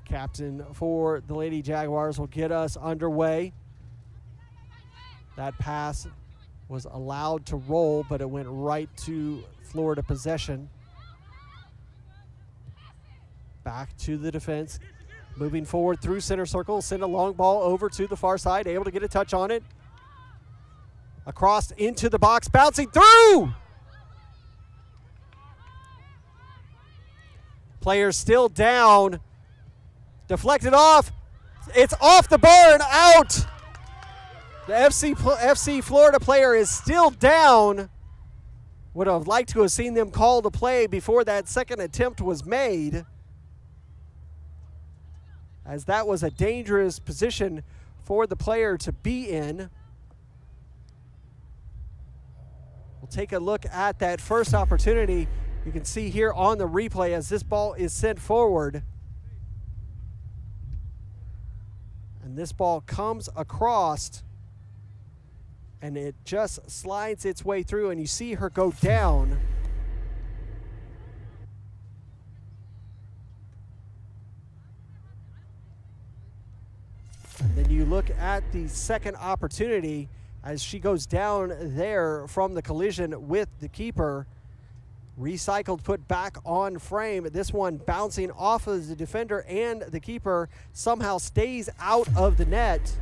Captain for the Lady Jaguars will get us underway. That pass was allowed to roll, but it went right to Florida possession. Back to the defense. Moving forward through center circle. Send a long ball over to the far side. Able to get a touch on it. Across into the box. Bouncing through! Player still down. Deflected off. It's off the bar and out. The FC Florida player is still down. Would have liked to have seen them call the play before that second attempt was made, as that was a dangerous position for the player to be in. We'll take a look at that first opportunity. You can see here on the replay as this ball is sent forward. And this ball comes across, and it just slides its way through, and you see her go down. And then you look at the second opportunity as she goes down there from the collision with the keeper. Recycled, put back on frame. This one bouncing off of the defender, and the keeper somehow stays out of the net.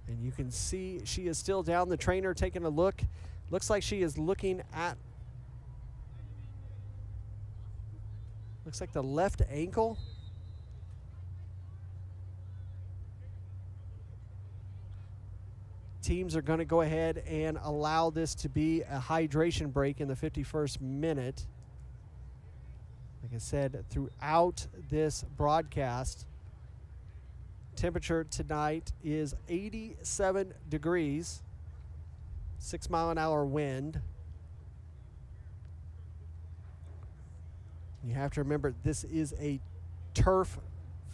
And you can see she is still down. The trainer taking a look. Looks like she is looking at, looks like the left ankle. Teams are going to go ahead and allow this to be a hydration break in the 51st minute. Like I said, throughout this broadcast, temperature tonight is 87 degrees, 6-mile-an-hour wind. You have to remember, this is a turf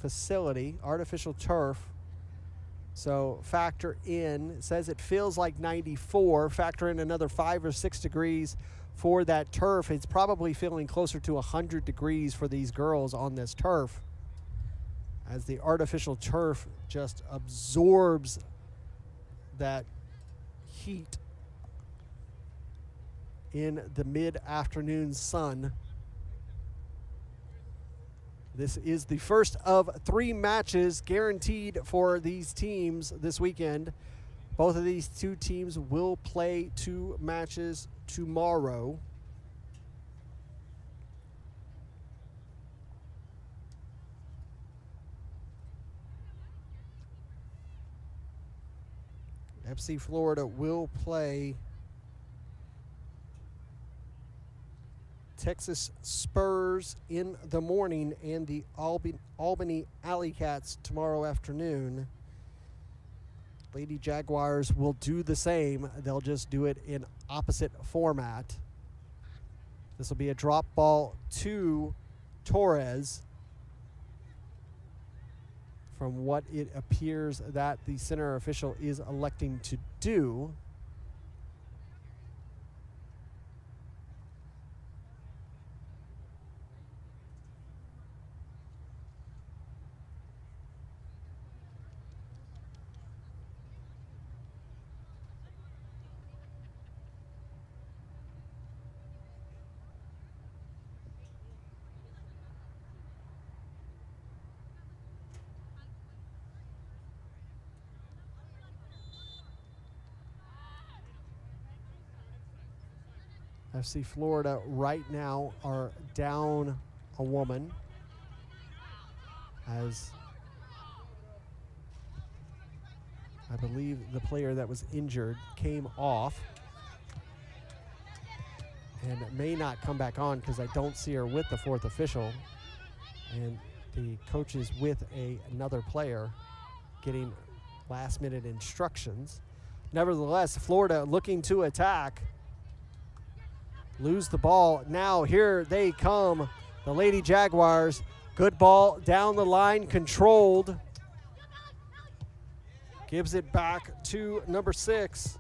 facility, artificial turf. So factor in, it says it feels like 94, factor in another 5 or 6 degrees for that turf. It's probably feeling closer to 100 degrees for these girls on this turf, as the artificial turf just absorbs that heat in the mid-afternoon sun. This is the first of 3 matches guaranteed for these teams this weekend. Both of these two teams will play 2 matches tomorrow. FC Florida will play Texas Spurs in the morning and the Albany Alley Cats tomorrow afternoon. Lady Jaguars will do the same. They'll just do it in opposite format. This will be a drop ball to Torres, from what it appears that the center official is electing to do. FC Florida right now are down a woman as I believe the player that was injured came off and may not come back on because I don't see her with the fourth official. And the coach is with another player getting last-minute instructions. Nevertheless, Florida looking to attack. Lose the ball. Now here they come, the Lady Jaguars. Good ball down the line, controlled. Gives it back to number 6.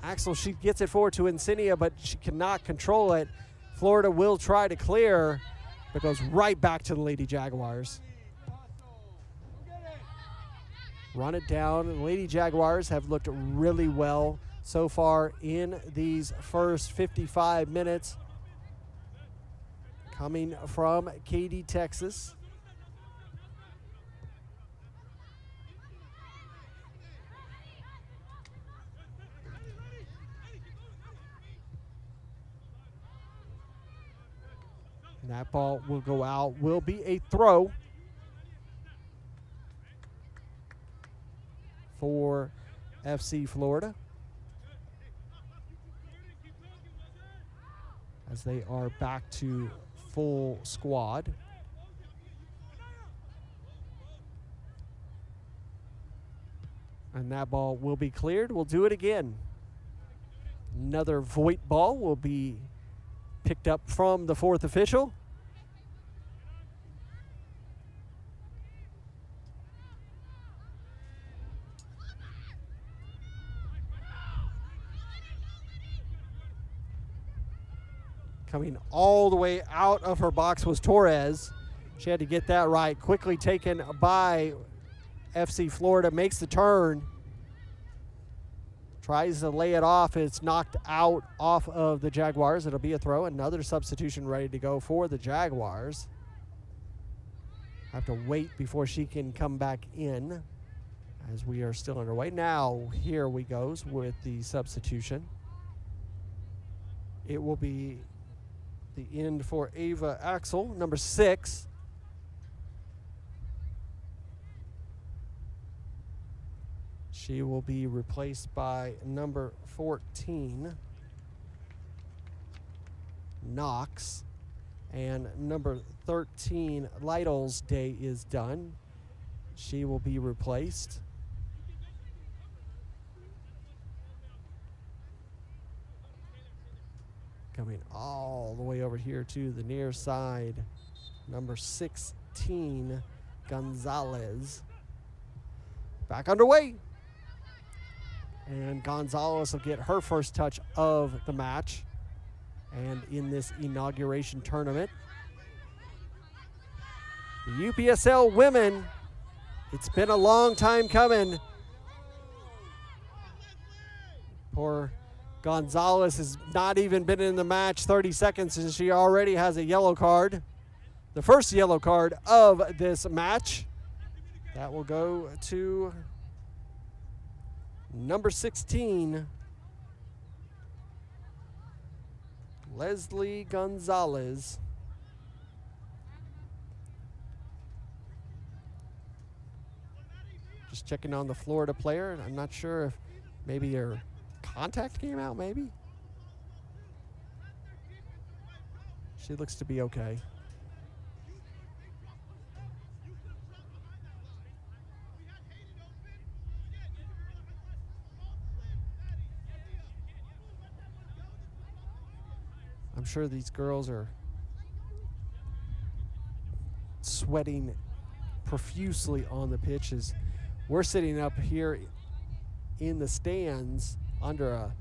Axel, she gets it forward to Insignia, but she cannot control it. Florida will try to clear, but goes right back to the Lady Jaguars. Run it down. The Lady Jaguars have looked really well so far in these first 55 minutes. Coming from Katy, Texas. And that ball will go out, will be a throw for FC Florida, as they are back to full squad. And that ball will be cleared. We'll do it again. Another Voigt ball will be picked up from the fourth official. Coming all the way out of her box was Torres. She had to get that right. Quickly taken by FC Florida, makes the turn. Tries to lay it off. It's knocked out off of the Jaguars. It'll be a throw. Another substitution ready to go for the Jaguars. Have to wait before she can come back in, as we are still underway. Now, here we goes with the substitution. It will be the end for Ava Axel, number 6. She will be replaced by number 14, Knox. And number 13, Lytle's day is done. She will be replaced. Coming all the way over here to the near side, number 16, Gonzalez. Back underway. And Gonzalez will get her first touch of the match and in this inauguration tournament. The UPSL women, it's been a long time coming. Poor Gonzalez has not even been in the match 30 seconds and she already has a yellow card. The first yellow card of this match. That will go to number 16, Leslie Gonzalez. Just checking on the Florida player, and I'm not sure if maybe her contact came out, maybe. She looks to be okay. I'm sure these girls are sweating profusely on the pitches. We're sitting up here in the stands under a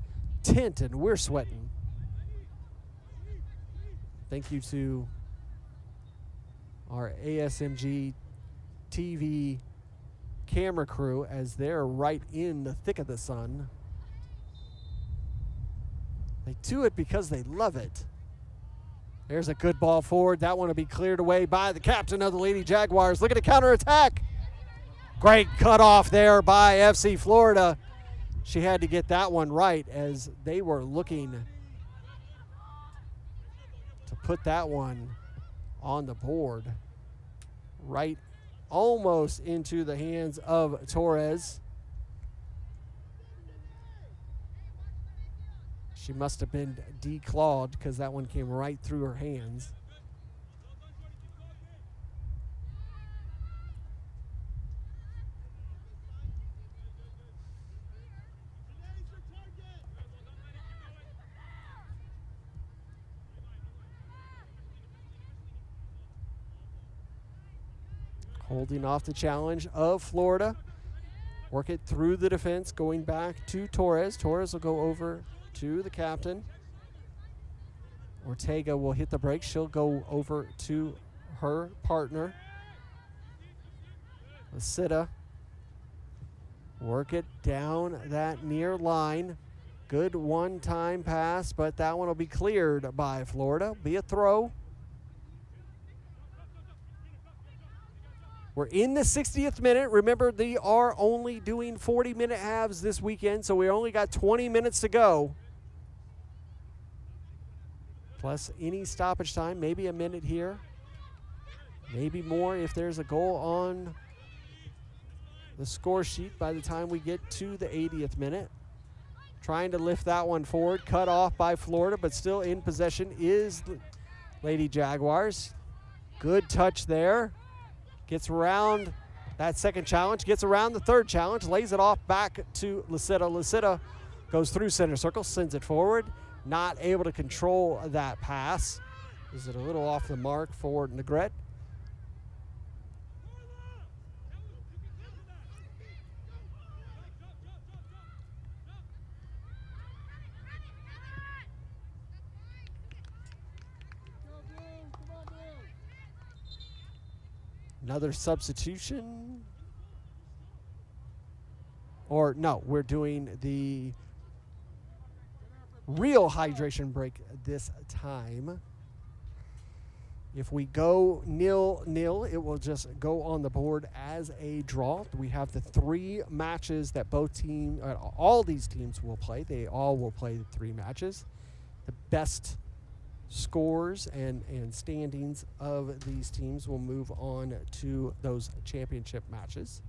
tent and we're sweating. Thank you to our ASMG TV camera crew, as they're right in the thick of the sun. They do it because they love it. There's a good ball forward. That one will be cleared away by the captain of the Lady Jaguars. Look at the counterattack. Great cutoff there by FC Florida. She had to get that one right, as they were looking put that one on the board. Right almost into the hands of Torres. She must have been declawed because that one came right through her hands. Holding off the challenge of Florida. Work it through the defense, going back to Torres. Torres will go over to the captain. Ortega will hit the brakes. She'll go over to her partner. Lasita. Work it down that near line. Good one-time pass, but that one will be cleared by Florida. Be a throw. We're in the 60th minute. Remember, they are only doing 40-minute halves this weekend, so we only got 20 minutes to go. Plus any stoppage time, maybe a minute here. Maybe more if there's a goal on the score sheet by the time we get to the 80th minute. Trying to lift that one forward. Cut off by Florida, but still in possession is Lady Jaguars. Good touch there. Gets around that second challenge, gets around the third challenge, lays it off back to Lasita. Lasita goes through center circle, sends it forward. Not able to control that pass. Is it a little off the mark for Negrete? Another substitution. Or no, we're doing the real hydration break this time. If we go 0-0, it will just go on the board as a draw. We have the 3 matches that all these teams will play. They all will play the 3 matches. The best scores and standings of these teams will move on to those championship matches.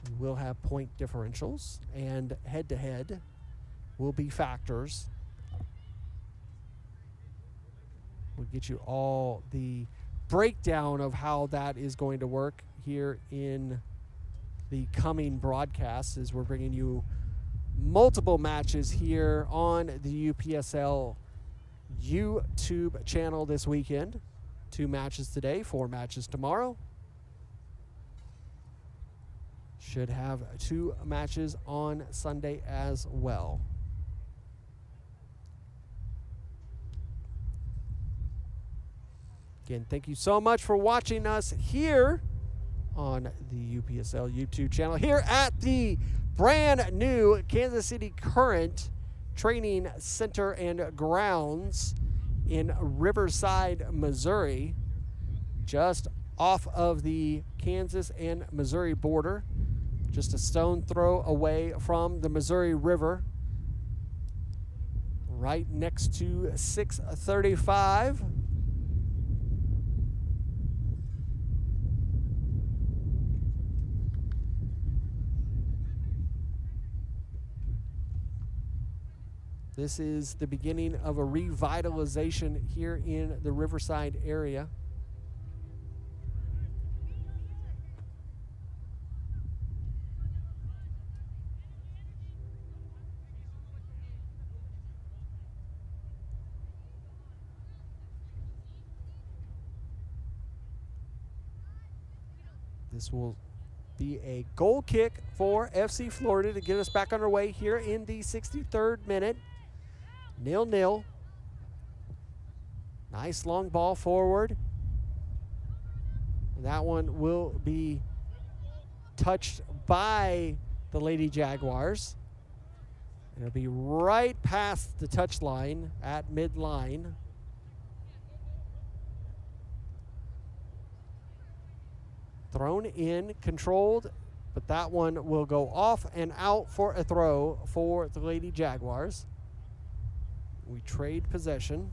We will have point differentials, and head-to-head will be factors. We'll get you all the breakdown of how that is going to work here in the coming broadcasts as we're bringing you multiple matches here on the UPSL YouTube channel this weekend. 2 matches today, 4 matches tomorrow. Should have 2 matches on Sunday as well. Again, thank you so much for watching us here on the UPSL YouTube channel, here at the brand new Kansas City Current Training Center and Grounds in Riverside, Missouri, just off of the Kansas and Missouri border, just a stone throw away from the Missouri River, right next to 635. This is the beginning of a revitalization here in the Riverside area. This will be a goal kick for FC Florida to get us back underway here in the 63rd minute. 0-0. Nice long ball forward. That one will be touched by the Lady Jaguars. It'll be right past the touch line at midline. Thrown in, controlled, but that one will go off and out for a throw for the Lady Jaguars. We trade possession.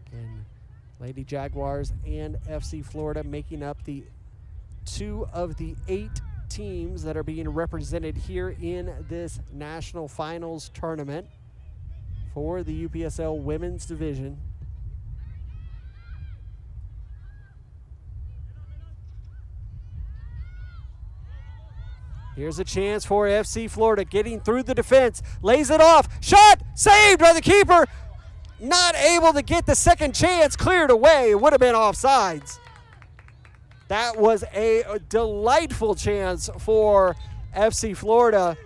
Again, Lady Jaguars and FC Florida making up the 2 of the 8 teams that are being represented here in this national finals tournament for the UPSL women's division. Here's a chance for FC Florida getting through the defense, lays it off, shot, saved by the keeper. Not able to get the second chance cleared away. It would have been offsides. That was a delightful chance for FC Florida.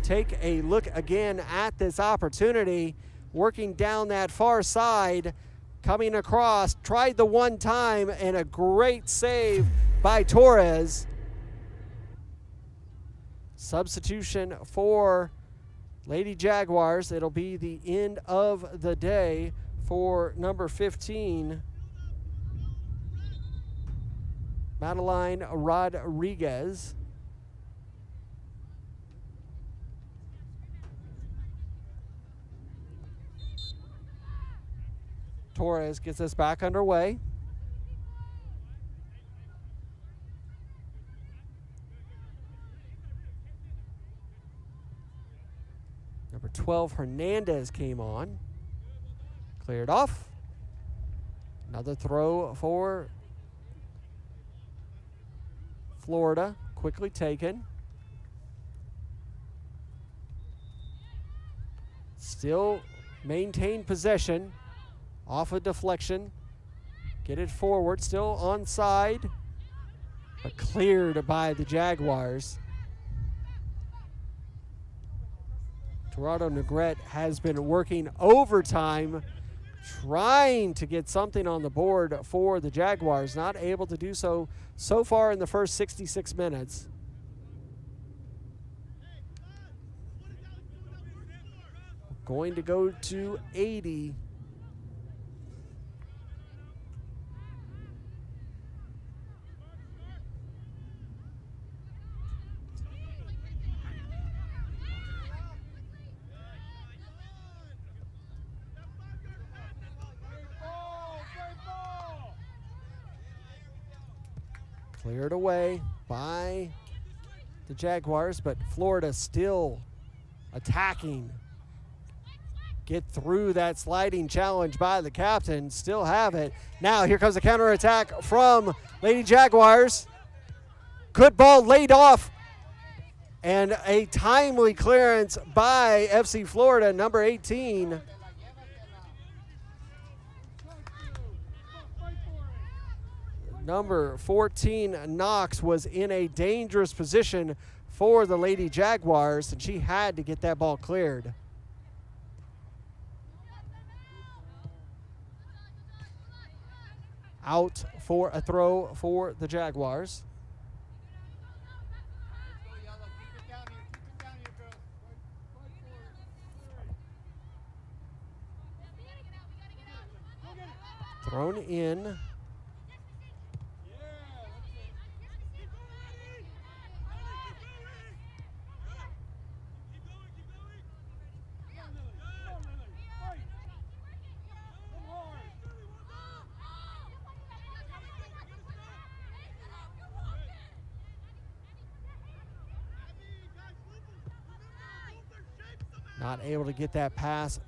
Take a look again at this opportunity. Working down that far side, coming across, tried the one time, and a great save by Torres. Substitution for Lady Jaguars. It'll be the end of the day for number 15, Madeline Rodriguez. Torres gets us back underway. Number 12, Hernandez came on. Cleared off. Another throw for Florida. Quickly taken. Still maintain possession. Off a deflection. Get it forward. Still onside. But cleared by the Jaguars. Gerardo Negrete has been working overtime, trying to get something on the board for the Jaguars. Not able to do so far in the first 66 minutes. Going to go to 80. Cleared away by the Jaguars, but Florida still attacking. Get through that sliding challenge by the captain, still have it. Now here comes a counterattack from Lady Jaguars. Good ball laid off, and a timely clearance by FC Florida, number 18. Number 14, Knox, was in a dangerous position for the Lady Jaguars, and she had to get that ball cleared. Out for a throw for the Jaguars. Thrown in. Not able to get that pass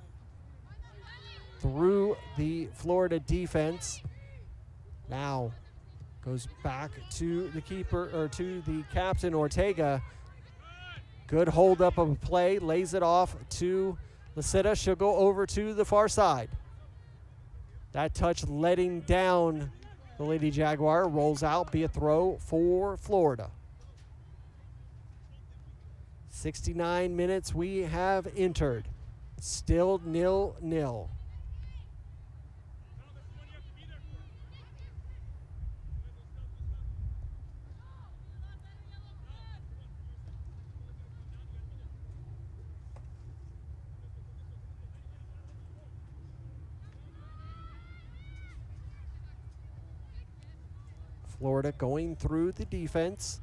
through the Florida defense. Now goes back to the keeper, or to the captain, Ortega. Good hold up of a play, lays it off to Lucetta. She'll go over to the far side. That touch letting down the Lady Jaguar. Rolls out, be a throw for Florida. 69 minutes we have entered. Still 0-0. Florida going through the defense.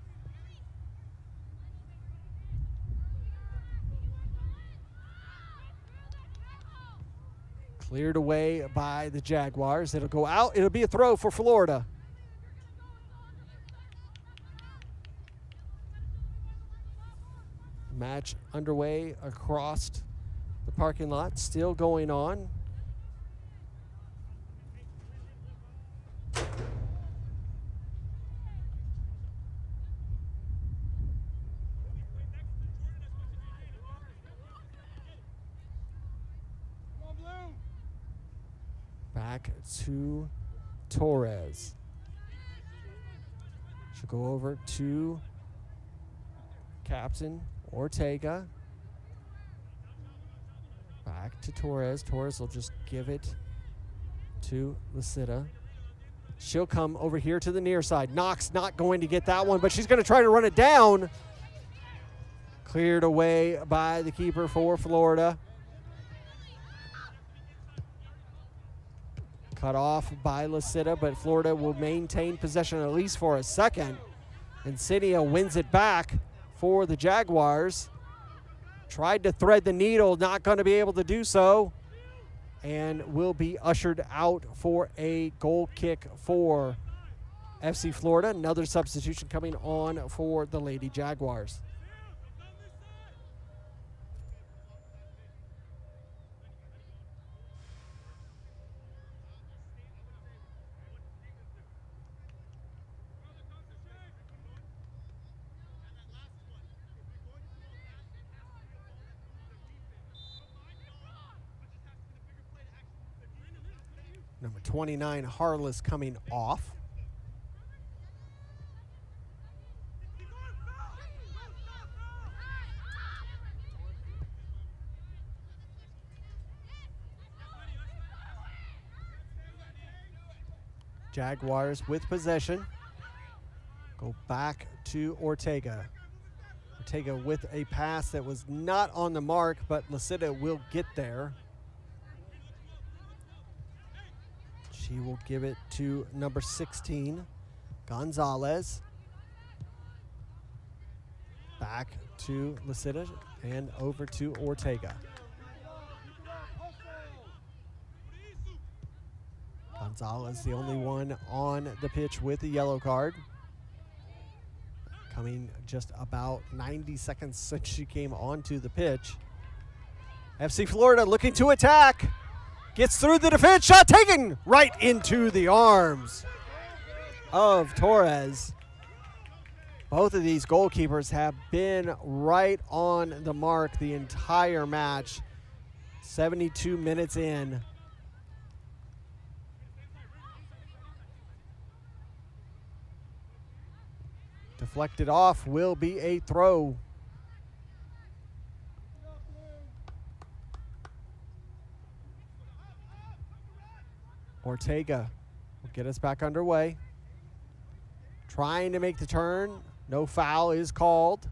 Cleared away by the Jaguars. It'll go out. It'll be a throw for Florida. Match underway across the parking lot. Still going on. Back to Torres. She'll go over to Captain Ortega. Back to Torres. Torres will just give it to Licita. She'll come over here to the near side. Knox not going to get that one, but she's going to try to run it down. Cleared away by the keeper for Florida. Cut off by Licita, but Florida will maintain possession at least for a second. And Cydia wins it back for the Jaguars. Tried to thread the needle, not going to be able to do so. And will be ushered out for a goal kick for FC Florida. Another substitution coming on for the Lady Jaguars. Number 29, Harless, coming off. Jaguars with possession. Go back to Ortega. Ortega with a pass that was not on the mark, but Licita will get there. She will give it to number 16, Gonzalez. Back to Licita and over to Ortega. Gonzalez, the only one on the pitch with a yellow card. Coming just about 90 seconds since she came onto the pitch. FC Florida looking to attack. Gets through the defense, shot taken right into the arms of Torres. Both of these goalkeepers have been right on the mark the entire match. 72 minutes in. Deflected off, will be a throw. Ortega will get us back underway. Trying to make the turn. No foul is called.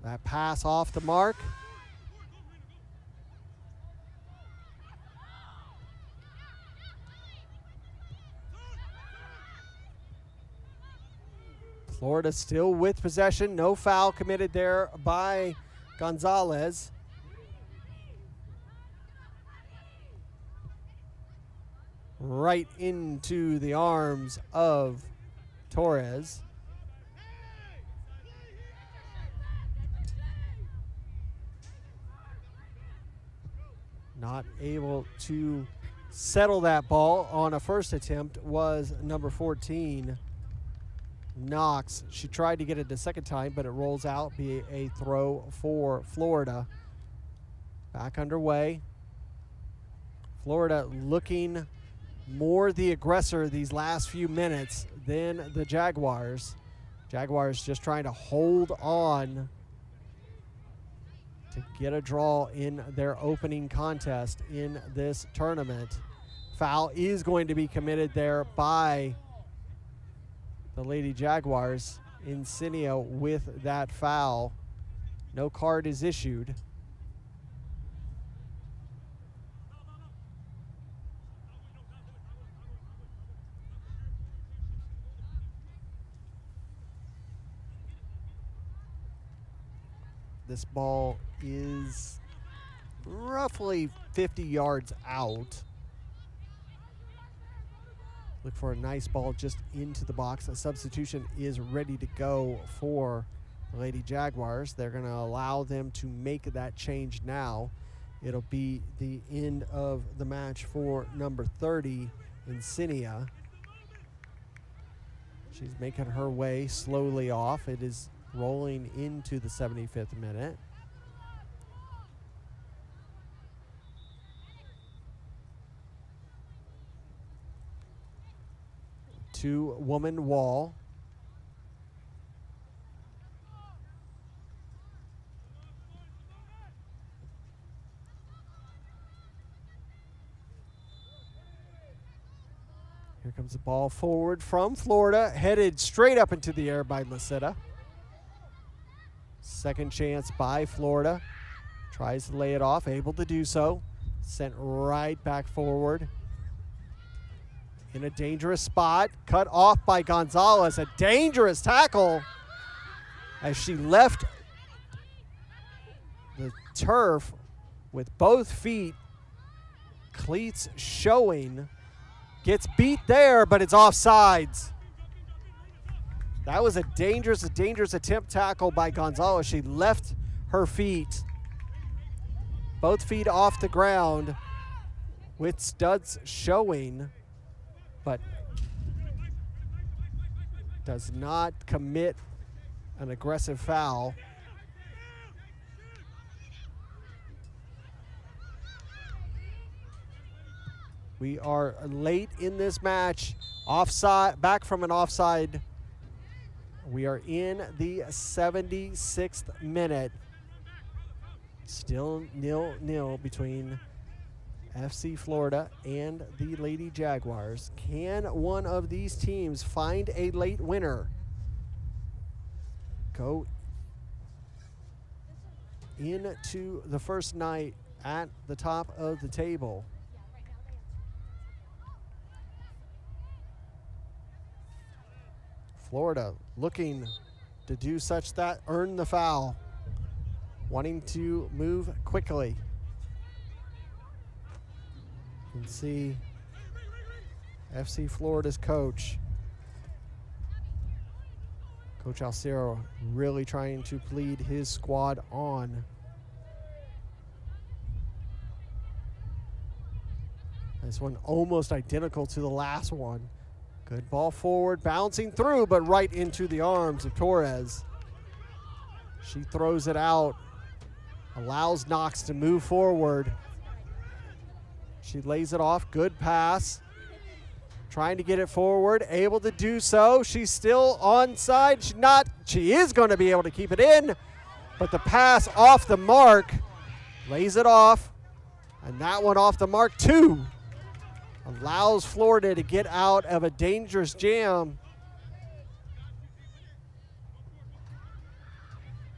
That pass off the mark. Florida still with possession. No foul committed there by Gonzalez. Right into the arms of Torres. Not able to settle that ball on a first attempt was number 14, Knox. She tried to get it the second time, but it rolls out, be a throw for Florida. Back underway. Florida looking more the aggressor these last few minutes than the Jaguars. Jaguars just trying to hold on to get a draw in their opening contest in this tournament. Foul is going to be committed there by the Lady Jaguars. Insignia with that foul. No card is issued. This ball is roughly 50 yards out. Look for a nice ball just into the box. A substitution is ready to go for the Lady Jaguars. They're going to allow them to make that change now. It'll be the end of the match for number 30, Insignia. She's making her way slowly off. It is rolling into the 75th minute. Two-woman wall. Here comes the ball forward from Florida, headed straight up into the air by Lisetta. Second chance by Florida. Tries to lay it off, able to do so. Sent right back forward. In a dangerous spot, cut off by Gonzalez. A dangerous tackle as she left the turf with both feet. Cleats showing. Gets beat there, but it's offsides. That was a dangerous attempt tackle by Gonzalez. She left her feet, both feet off the ground with studs showing, but does not commit an aggressive foul. We are late in this match, offside, back from an offside. We are in the 76th minute. Still 0-0 between FC Florida and the Lady Jaguars. Can one of these teams find a late winner? Go into the first night at the top of the table. Florida looking to do such that earn the foul, wanting to move quickly. You can see FC Florida's coach, Coach Alcero, really trying to lead his squad on. This one almost identical to the last one. Good ball forward, bouncing through, but right into the arms of Torres. She throws it out, allows Knox to move forward. She lays it off, good pass. Trying to get it forward, able to do so. She's still onside. She is going to be able to keep it in, but the pass off the mark, lays it off, and that one off the mark too. Allows Florida to get out of a dangerous jam.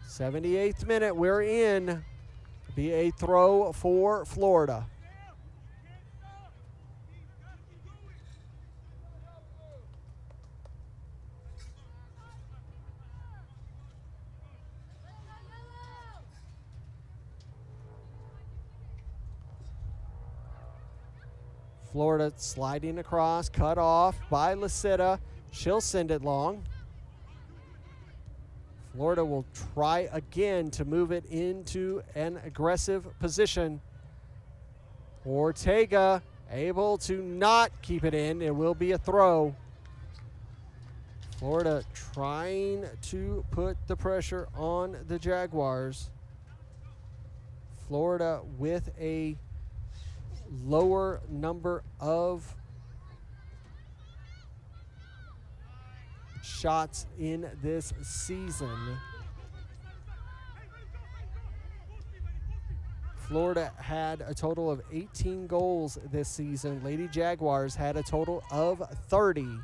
78th minute, we're in. Be a throw for Florida. Florida sliding across, cut off by Lisetta. She'll send it long. Florida will try again to move it into an aggressive position. Ortega able to not keep it in. It will be a throw. Florida trying to put the pressure on the Jaguars. Florida with a lower number of shots in this season. Florida had a total of 18 goals this season. Lady Jaguars had a total of 30.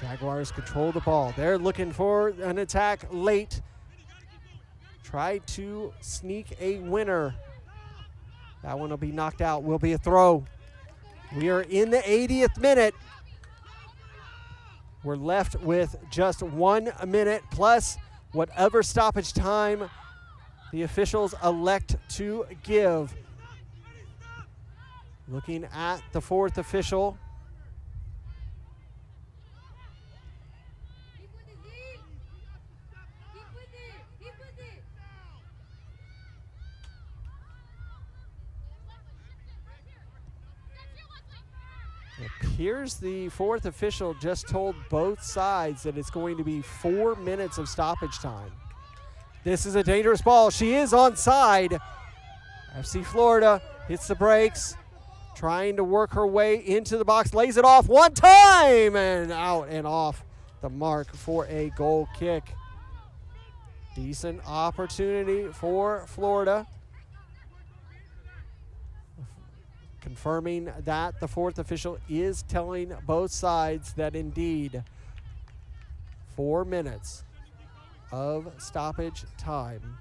Jaguars control the ball. They're looking for an attack late. Try to sneak a winner. That one will be knocked out, will be a throw. We are in the 80th minute. We're left with just 1 minute plus whatever stoppage time the officials elect to give. Looking at the fourth official. It appears the fourth official just told both sides that it's going to be 4 minutes of stoppage time. This is a dangerous ball. She is onside. FC Florida hits the brakes, trying to work her way into the box, lays it off one time, and out and off the mark for a goal kick. Decent opportunity for Florida. Confirming that the fourth official is telling both sides that indeed 4 minutes of stoppage time.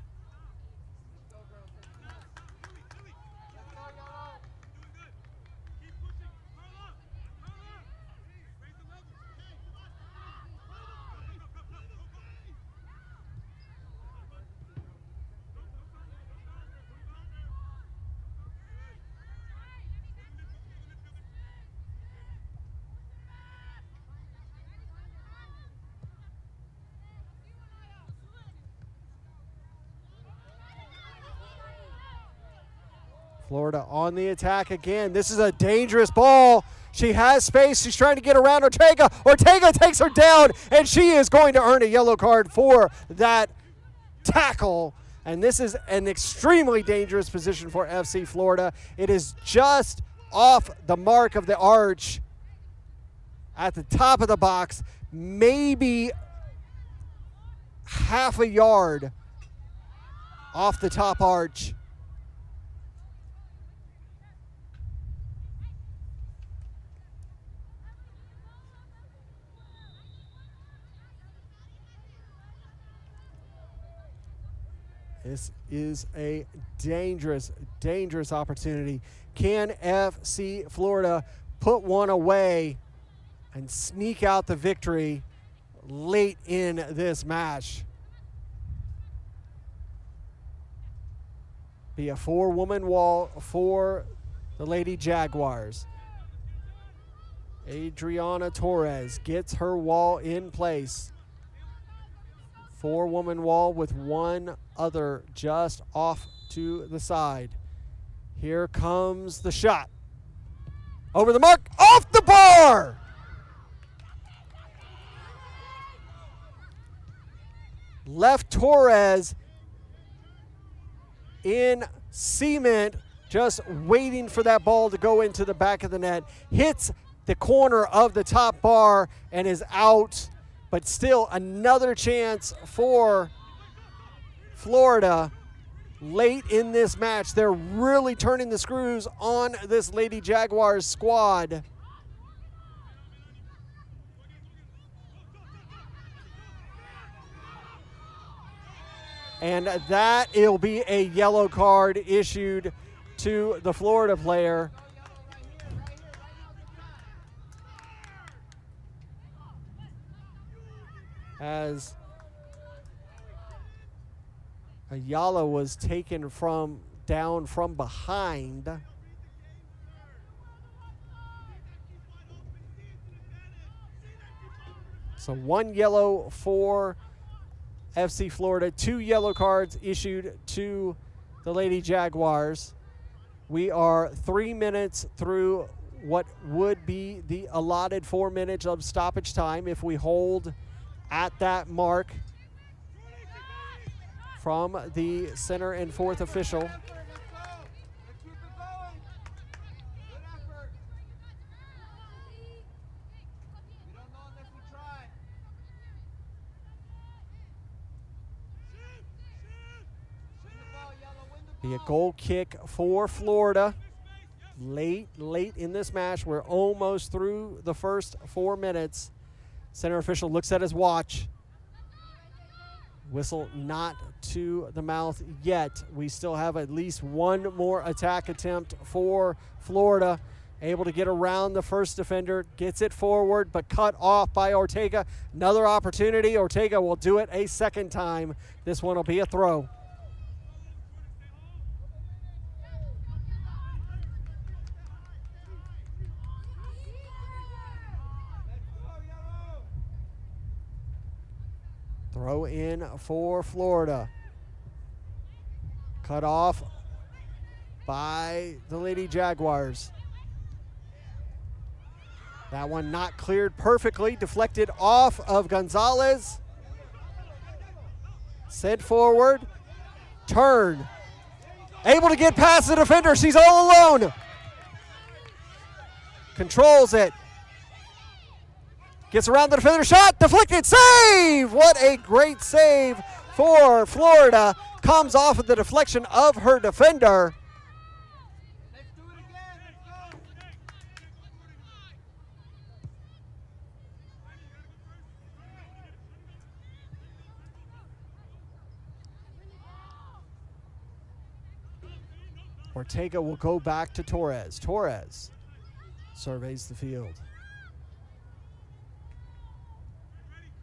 Florida on the attack again. This is a dangerous ball. She has space. She's trying to get around Ortega. Ortega takes her down, and she is going to earn a yellow card for that tackle. And this is an extremely dangerous position for FC Florida. It is just off the mark of the arch at the top of the box, maybe half a yard off the top arch. This is a dangerous, dangerous opportunity. Can FC Florida put one away and sneak out the victory late in this match? Be a 4-woman wall for the Lady Jaguars. Adriana Torres gets her wall in place. 4-woman wall with one other just off to the side. Here comes the shot. Over the mark, off the bar! Left Torres in cement, just waiting for that ball to go into the back of the net. Hits the corner of the top bar and is out. But still another chance for Florida late in this match. They're really turning the screws on this Lady Jaguars squad. And that it'll be a yellow card issued to the Florida player. As Ayala was taken down from behind. So 1 yellow for FC Florida, 2 yellow cards issued to the Lady Jaguars. We are 3 minutes through what would be the allotted 4 minutes of stoppage time if we hold at that mark from the center and fourth official. Be a goal kick for Florida. Late in this match. We're almost through the first 4 minutes. Center official looks at his watch. Whistle not to the mouth yet. We still have at least one more attack attempt for Florida. Able to get around the first defender, gets it forward, but cut off by Ortega. Another opportunity. Ortega will do it a second time. This one will be a throw. Throw in for Florida. Cut off by the Lady Jaguars. That one not cleared perfectly, deflected off of Gonzalez. Sent forward, turn. Able to get past the defender, she's all alone. Controls it. Gets around the defender, shot, deflected, save! What a great save for Florida. Comes off of the deflection of her defender. Ortega will go back to Torres. Torres surveys the field.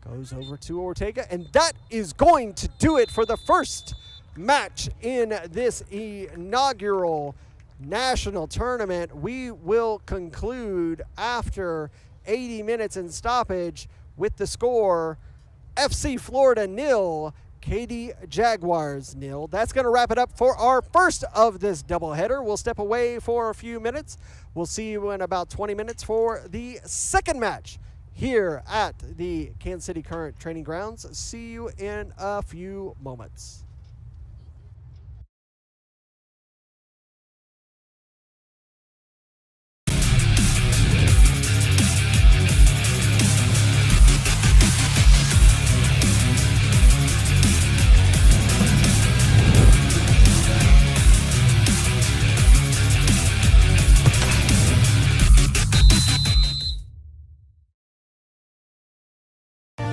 Goes over to Ortega, and that is going to do it for the first match in this inaugural national tournament. We will conclude after 80 minutes in stoppage with the score FC Florida 0, Katy Jaguars 0. That's going to wrap it up for our first of this doubleheader. We'll step away for a few minutes. We'll see you in about 20 minutes for the second match here at the Kansas City Current Training Grounds. See you in a few moments.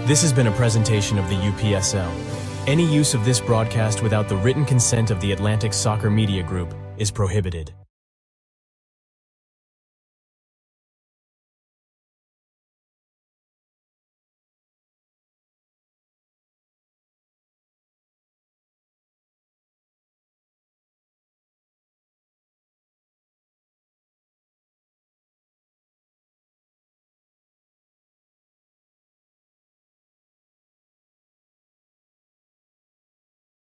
This has been a presentation of the UPSL. Any use of this broadcast without the written consent of the Atlantic Soccer Media Group is prohibited.